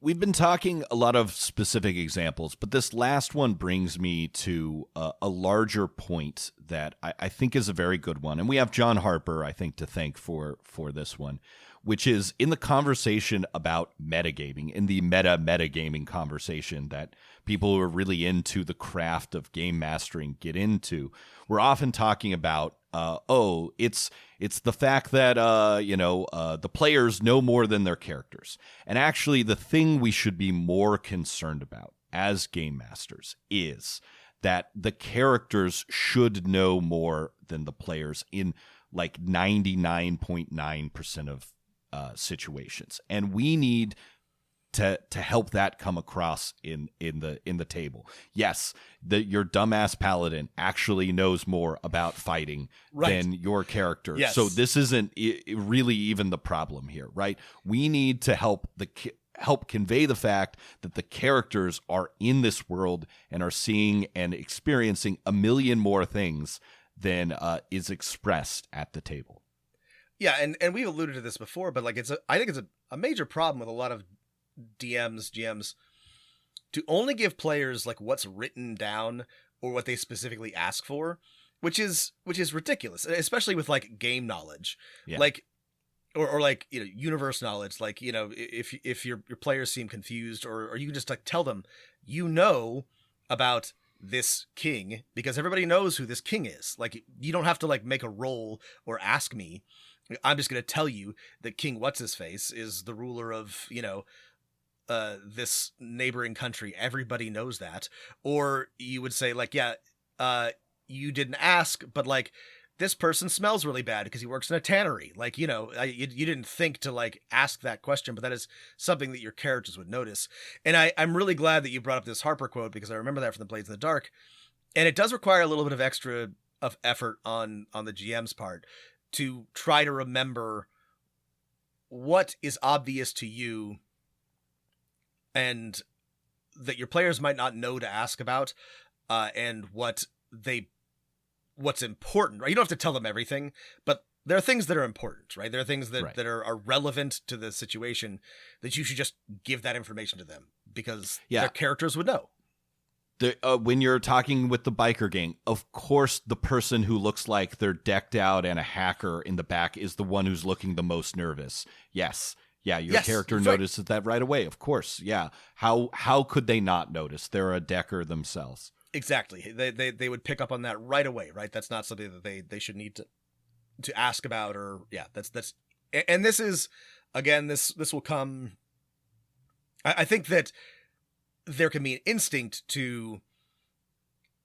S2: We've been talking a lot of specific examples, but this last one brings me to a larger point that I think is a very good one. And we have John Harper, I think, to thank for this one, which is in the conversation about metagaming, in the metagaming conversation that people who are really into the craft of game mastering get into. We're often talking about it's the fact that the players know more than their characters. And actually, the thing we should be more concerned about as game masters is that the characters should know more than the players in like 99.9% of situations, and we need to help that come across in the table. Yes, your dumbass paladin actually knows more about fighting than your character.
S3: Yes.
S2: So this isn't really even the problem here, right? We need to help convey the fact that the characters are in this world and are seeing and experiencing a million more things than is expressed at the table.
S3: Yeah, and we've alluded to this before, but like I think it's a major problem with a lot of DMs, GMs, to only give players like what's written down or what they specifically ask for, which is ridiculous, especially with like game knowledge, like or like universe knowledge. Like if your players seem confused, or you can just like tell them about this king because everybody knows who this king is. Like you don't have to like make a roll or ask me. I'm just going to tell you that King What's-His-Face is the ruler of, this neighboring country. Everybody knows that. Or you would say like, you didn't ask, but like this person smells really bad because he works in a tannery. Like, you didn't think to like ask that question, but that is something that your characters would notice. And I'm really glad that you brought up this Harper quote because I remember that from the Blades in the Dark. And it does require a little bit of extra of effort on the GM's part to try to remember what is obvious to you and that your players might not know to ask about, and what's important, right? You don't have to tell them everything, but there are things that are important, right? There are things that are relevant to the situation that you should just give that information to them because their characters would know.
S2: When you're talking with the biker gang, of course, the person who looks like they're decked out and a hacker in the back is the one who's looking the most nervous. Yes. Yeah, your character notices that right away. Of course. Yeah. How could they not notice? They're a decker themselves.
S3: Exactly. They would pick up on that right away, right? That's not something that they should need to ask about, or that's and this is, again, this will come. I think that there can be an instinct to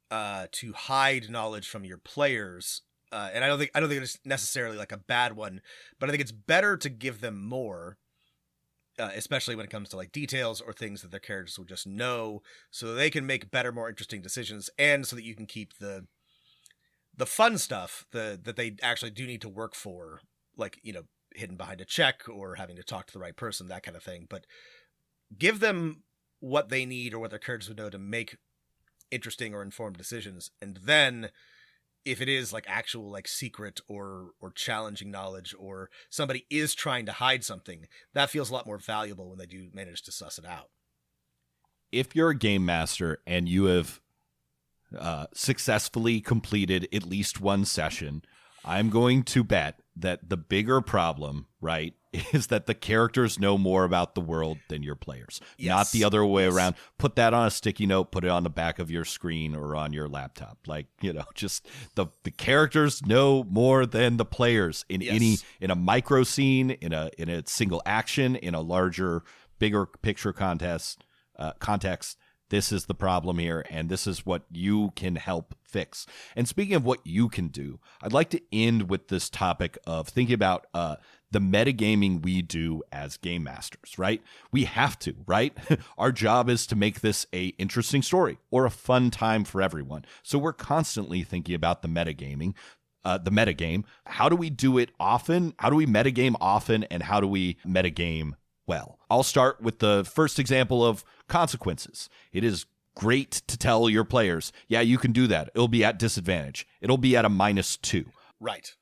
S3: hide knowledge from your players, and I don't think it's necessarily like a bad one, but I think it's better to give them more, especially when it comes to like details or things that their characters will just know, so they can make better, more interesting decisions, and so that you can keep the fun stuff that they actually do need to work for, like hidden behind a check or having to talk to the right person, that kind of thing. But give them what they need or what their characters would know to make interesting or informed decisions. And then if it is like actual like secret or challenging knowledge, or somebody is trying to hide something, that feels a lot more valuable when they do manage to suss it out.
S2: If you're a game master and you have successfully completed at least one session, I'm going to bet that the bigger problem, right, is that the characters know more about the world than your players, not the other way around. Put that on a sticky note, put it on the back of your screen or on your laptop. Like, just the characters know more than the players in a micro scene, in a single action, in a larger, bigger picture context. This is the problem here, and this is what you can help fix. And speaking of what you can do, I'd like to end with this topic of thinking about the metagaming we do as game masters, right? We have to, right? Our job is to make this a interesting story or a fun time for everyone. So we're constantly thinking about the metagaming. The metagame. How do we do it often? How do we metagame often? And how do we metagame well? I'll start with the first example of consequences. It is great to tell your players, yeah, you can do that. It'll be at disadvantage. It'll be at a -2.
S3: Right.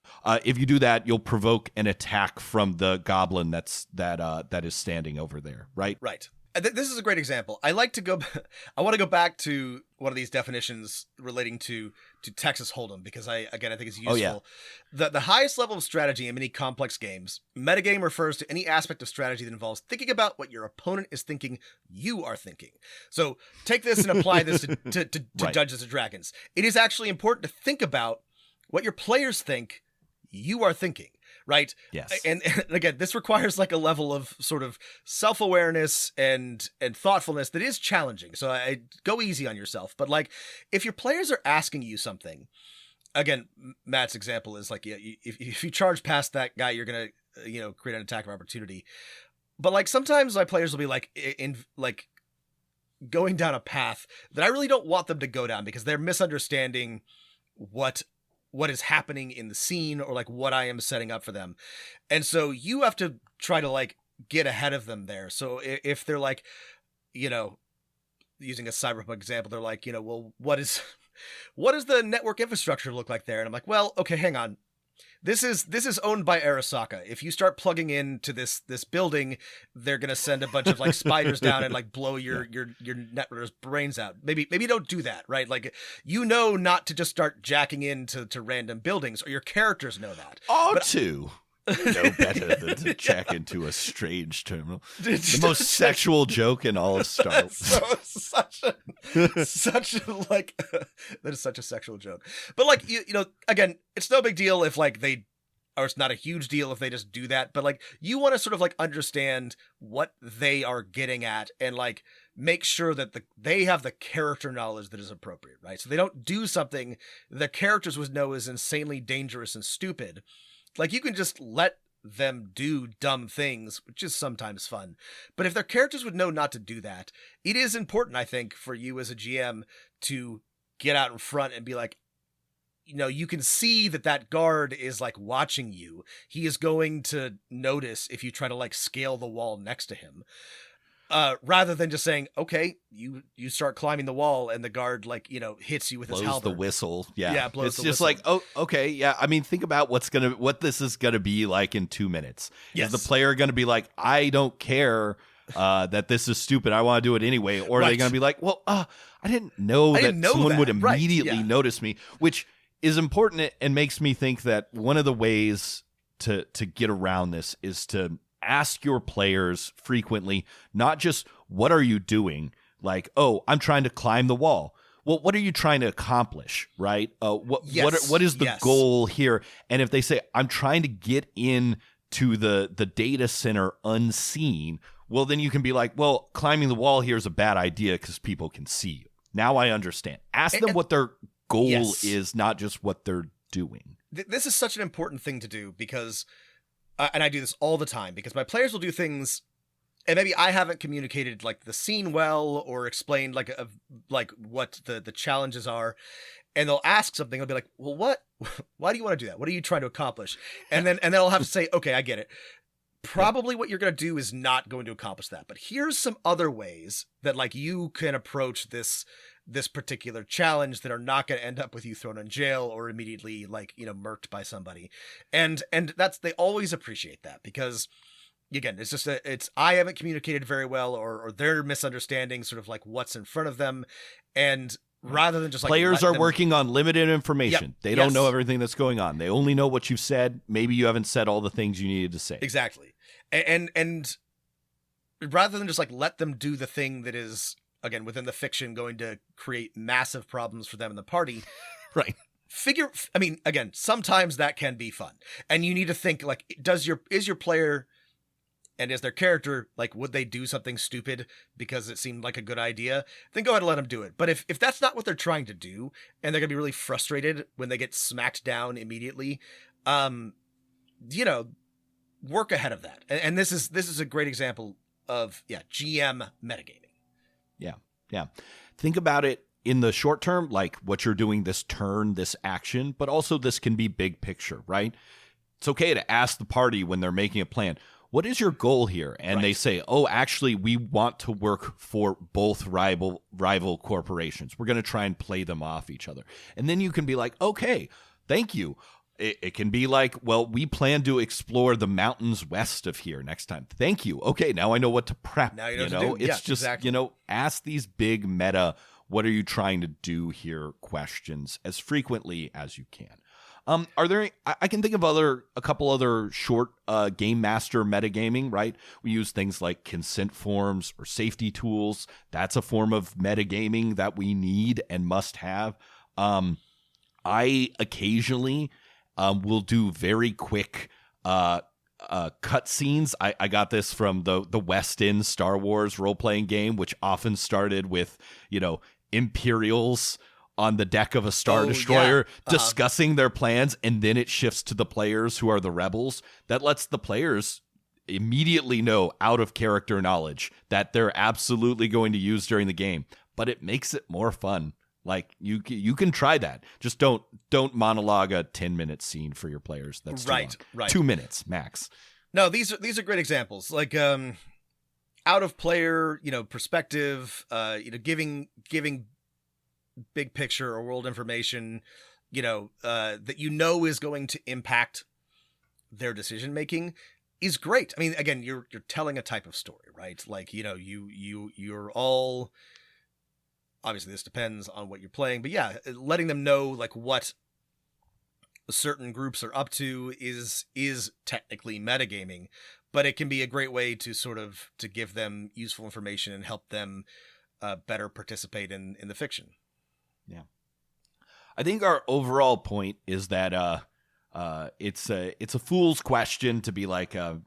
S2: If you do that, you'll provoke an attack from the goblin that is standing over there. Right.
S3: Right. This is a great example. I want to go back to one of these definitions relating to Texas Hold'em, because I think it's useful.
S2: Oh, yeah.
S3: The highest level of strategy in many complex games, metagame refers to any aspect of strategy that involves thinking about what your opponent is thinking you are thinking. So take this and apply this to
S2: Right.
S3: Dungeons & Dragons. It is actually important to think about what your players think you are thinking, right?
S2: Yes.
S3: And again, this requires like a level of sort of self-awareness and thoughtfulness that is challenging. So I go easy on yourself. But like, if your players are asking you something, again, Matt's example is like, yeah, if you charge past that guy, you're gonna create an attack of opportunity. But like sometimes my players will be like in like going down a path that I really don't want them to go down because they're misunderstanding what is happening in the scene or like what I am setting up for them. And so you have to try to like get ahead of them there. So if they're like, using a Cyberpunk example, they're like, well, what does the network infrastructure look like there? And I'm like, well, okay, hang on. This is owned by Arasaka. If you start plugging into this building, they're gonna send a bunch of like spiders down and like blow your network's brains out. Maybe don't do that, right? Like not to just start jacking into random buildings, or your characters know that.
S2: No better than to check into a strange terminal. The most sexual joke in all of Star Wars.
S3: That is such a sexual joke. But like again, it's no big deal if like it's not a huge deal if they just do that. But like you want to sort of like understand what they are getting at and like make sure that they have the character knowledge that is appropriate, right? So they don't do something the characters would know is insanely dangerous and stupid. Like, you can just let them do dumb things, which is sometimes fun. But if their characters would know not to do that, it is important, I think, for you as a GM to get out in front and be like, you can see that guard is, like, watching you. He is going to notice if you try to, like, scale the wall next to him. Rather than just saying, okay, you start climbing the wall and the guard like, hits you with his halberd.
S2: Blows the whistle. Yeah.
S3: Blows
S2: it's
S3: the
S2: just
S3: whistle.
S2: like, oh, okay. Yeah. I mean, think about what this is going to be like in 2 minutes.
S3: Yes.
S2: Is the player going to be like, I don't care that this is stupid. I want to do it anyway. Or are they going to be like, well, I didn't know someone would immediately notice me, which is important and makes me think that one of the ways to get around this is to ask your players frequently, not just what are you doing? Like, oh, I'm trying to climb the wall. Well, what are you trying to accomplish, right? What is the goal here? And if they say, I'm trying to get in to the data center unseen, well, then you can be like, well, climbing the wall here is a bad idea because people can see you. Now I understand. Ask them what their goal is, not just what they're doing.
S3: This is such an important thing to do because and I do this all the time because my players will do things and maybe I haven't communicated like the scene well or explained like what the challenges are, and they'll ask something. I'll be like, well, why do you want to do that? What are you trying to accomplish? And then I'll have to say, okay, I get it. Probably what you're going to do is not going to accomplish that, but here's some other ways that like you can approach this particular challenge that are not going to end up with you thrown in jail or immediately like, murked by somebody. And they always appreciate that because again, it's just I haven't communicated very well or they're misunderstanding sort of like what's in front of them. And rather than just like
S2: players are working on limited information.
S3: Yep.
S2: They don't know everything that's going on. They only know what you've said. Maybe you haven't said all the things you needed to say.
S3: Exactly. And rather than just like let them do the thing that is, again, within the fiction going to create massive problems for them in the party.
S2: Right.
S3: Again, sometimes that can be fun. And you need to think like, is your player and is their character, like, would they do something stupid because it seemed like a good idea? Then go ahead and let them do it. But if that's not what they're trying to do and they're going to be really frustrated when they get smacked down immediately, work ahead of that. And this is a great example of, GM metagaming.
S2: Yeah. Think about it in the short term, like what you're doing this turn, this action, but also this can be big picture, right? It's okay to ask the party when they're making a plan, what is your goal here? And they say, oh, actually, we want to work for both rival corporations. We're going to try and play them off each other. And then you can be like, okay, thank you. It can be like, well, we plan to explore the mountains west of here next time. Thank you. Okay, now I know what to prep.
S3: Now you know what to do.
S2: It's just,
S3: exactly.
S2: Ask these big meta, what are you trying to do here questions as frequently as you can. Are there any, I can think of a couple other short game master metagaming, right? We use things like consent forms or safety tools. That's a form of metagaming that we need and must have. I occasionally will do very quick cut scenes. I got this from the West End Star Wars role-playing game, which often started with, Imperials on the deck of a Star Destroyer discussing their plans, and then it shifts to the players who are the rebels. That lets the players immediately know, out of character knowledge, that they're absolutely going to use during the game, but it makes it more fun. Like, you can try that. Just don't monologue a 10-minute scene for your players. That's too long.
S3: Right.
S2: 2 minutes max.
S3: No, these are great examples. Like, out of player, perspective, giving big picture or world information, that is going to impact their decision making is great. I mean, again, you're telling a type of story, right? Like, you're all, obviously this depends on what you're playing, but yeah, letting them know like what certain groups are up to is technically metagaming, but it can be a great way to sort of to give them useful information and help them better participate in the fiction.
S2: Yeah. I think our overall point is that it's a fool's question to be like, how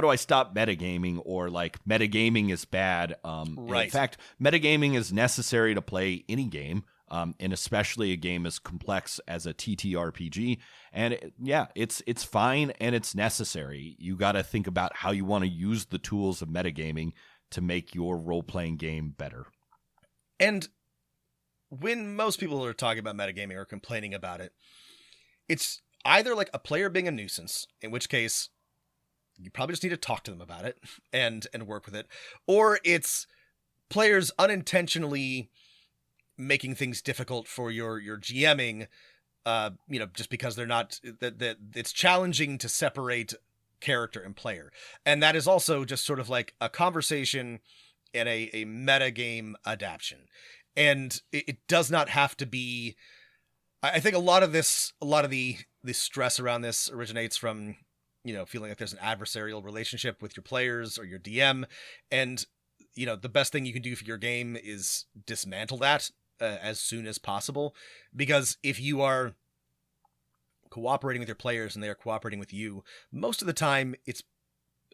S2: do I stop metagaming, or like metagaming is bad.
S3: Right.
S2: In fact, metagaming is necessary to play any game, and especially a game as complex as a TTRPG. And it's fine and it's necessary. You got to think about how you want to use the tools of metagaming to make your role-playing game better.
S3: And when most people are talking about metagaming or complaining about it, it's either like a player being a nuisance, in which case you probably just need to talk to them about it and work with it, or it's players unintentionally making things difficult for your GMing, just because they're not, that it's challenging to separate character and player. And that is also just sort of like a conversation and a metagame adaptation. And it does not have to be, I think a lot of the stress around this originates from, feeling like there's an adversarial relationship with your players or your DM. And, the best thing you can do for your game is dismantle that as soon as possible. Because if you are cooperating with your players and they are cooperating with you, most of the time it's,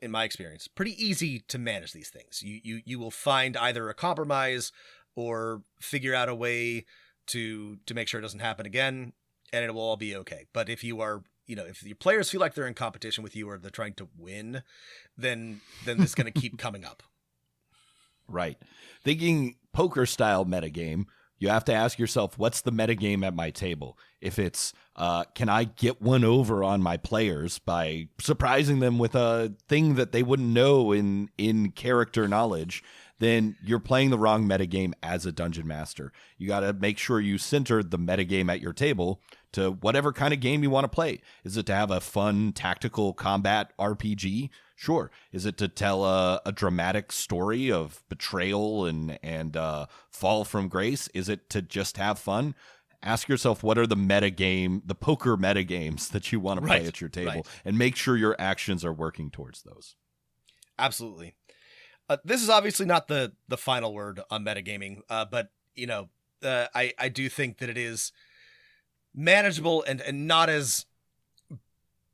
S3: in my experience, pretty easy to manage these things. You will find either a compromise or figure out a way to make sure it doesn't happen again, and it will all be okay. But if you are, if your players feel like they're in competition with you or they're trying to win, then this is going to keep coming up.
S2: Right. Thinking poker style metagame, you have to ask yourself, what's the metagame at my table? If it's, can I get one over on my players by surprising them with a thing that they wouldn't know in character knowledge, then you're playing the wrong metagame as a dungeon master. You got to make sure you center the metagame at your table to whatever kind of game you want to play. Is it to have a fun tactical combat RPG? Sure. Is it to tell a dramatic story of betrayal and fall from grace? Is it to just have fun? Ask yourself, what are the poker metagames that you want to play at your table, and make sure your actions are working towards those.
S3: Absolutely. This is obviously not the final word on metagaming, but I do think that it is manageable and not as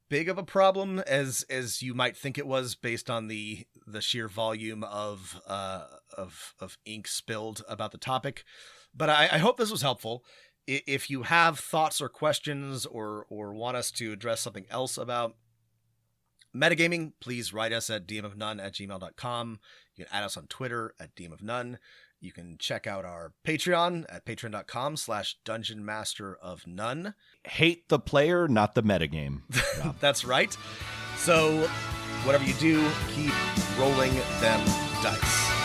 S3: big of a problem as you might think it was, based on the sheer volume of ink spilled about the topic. But I hope this was helpful. If you have thoughts or questions or want us to address something else about metagaming, please write us at dmofnone@gmail.com. You can add us on Twitter at dmofnone. You can check out our Patreon at patreon.com/dungeonmasterofnone.
S2: Hate the player, not the metagame.
S3: That's right. So whatever you do, keep rolling them dice.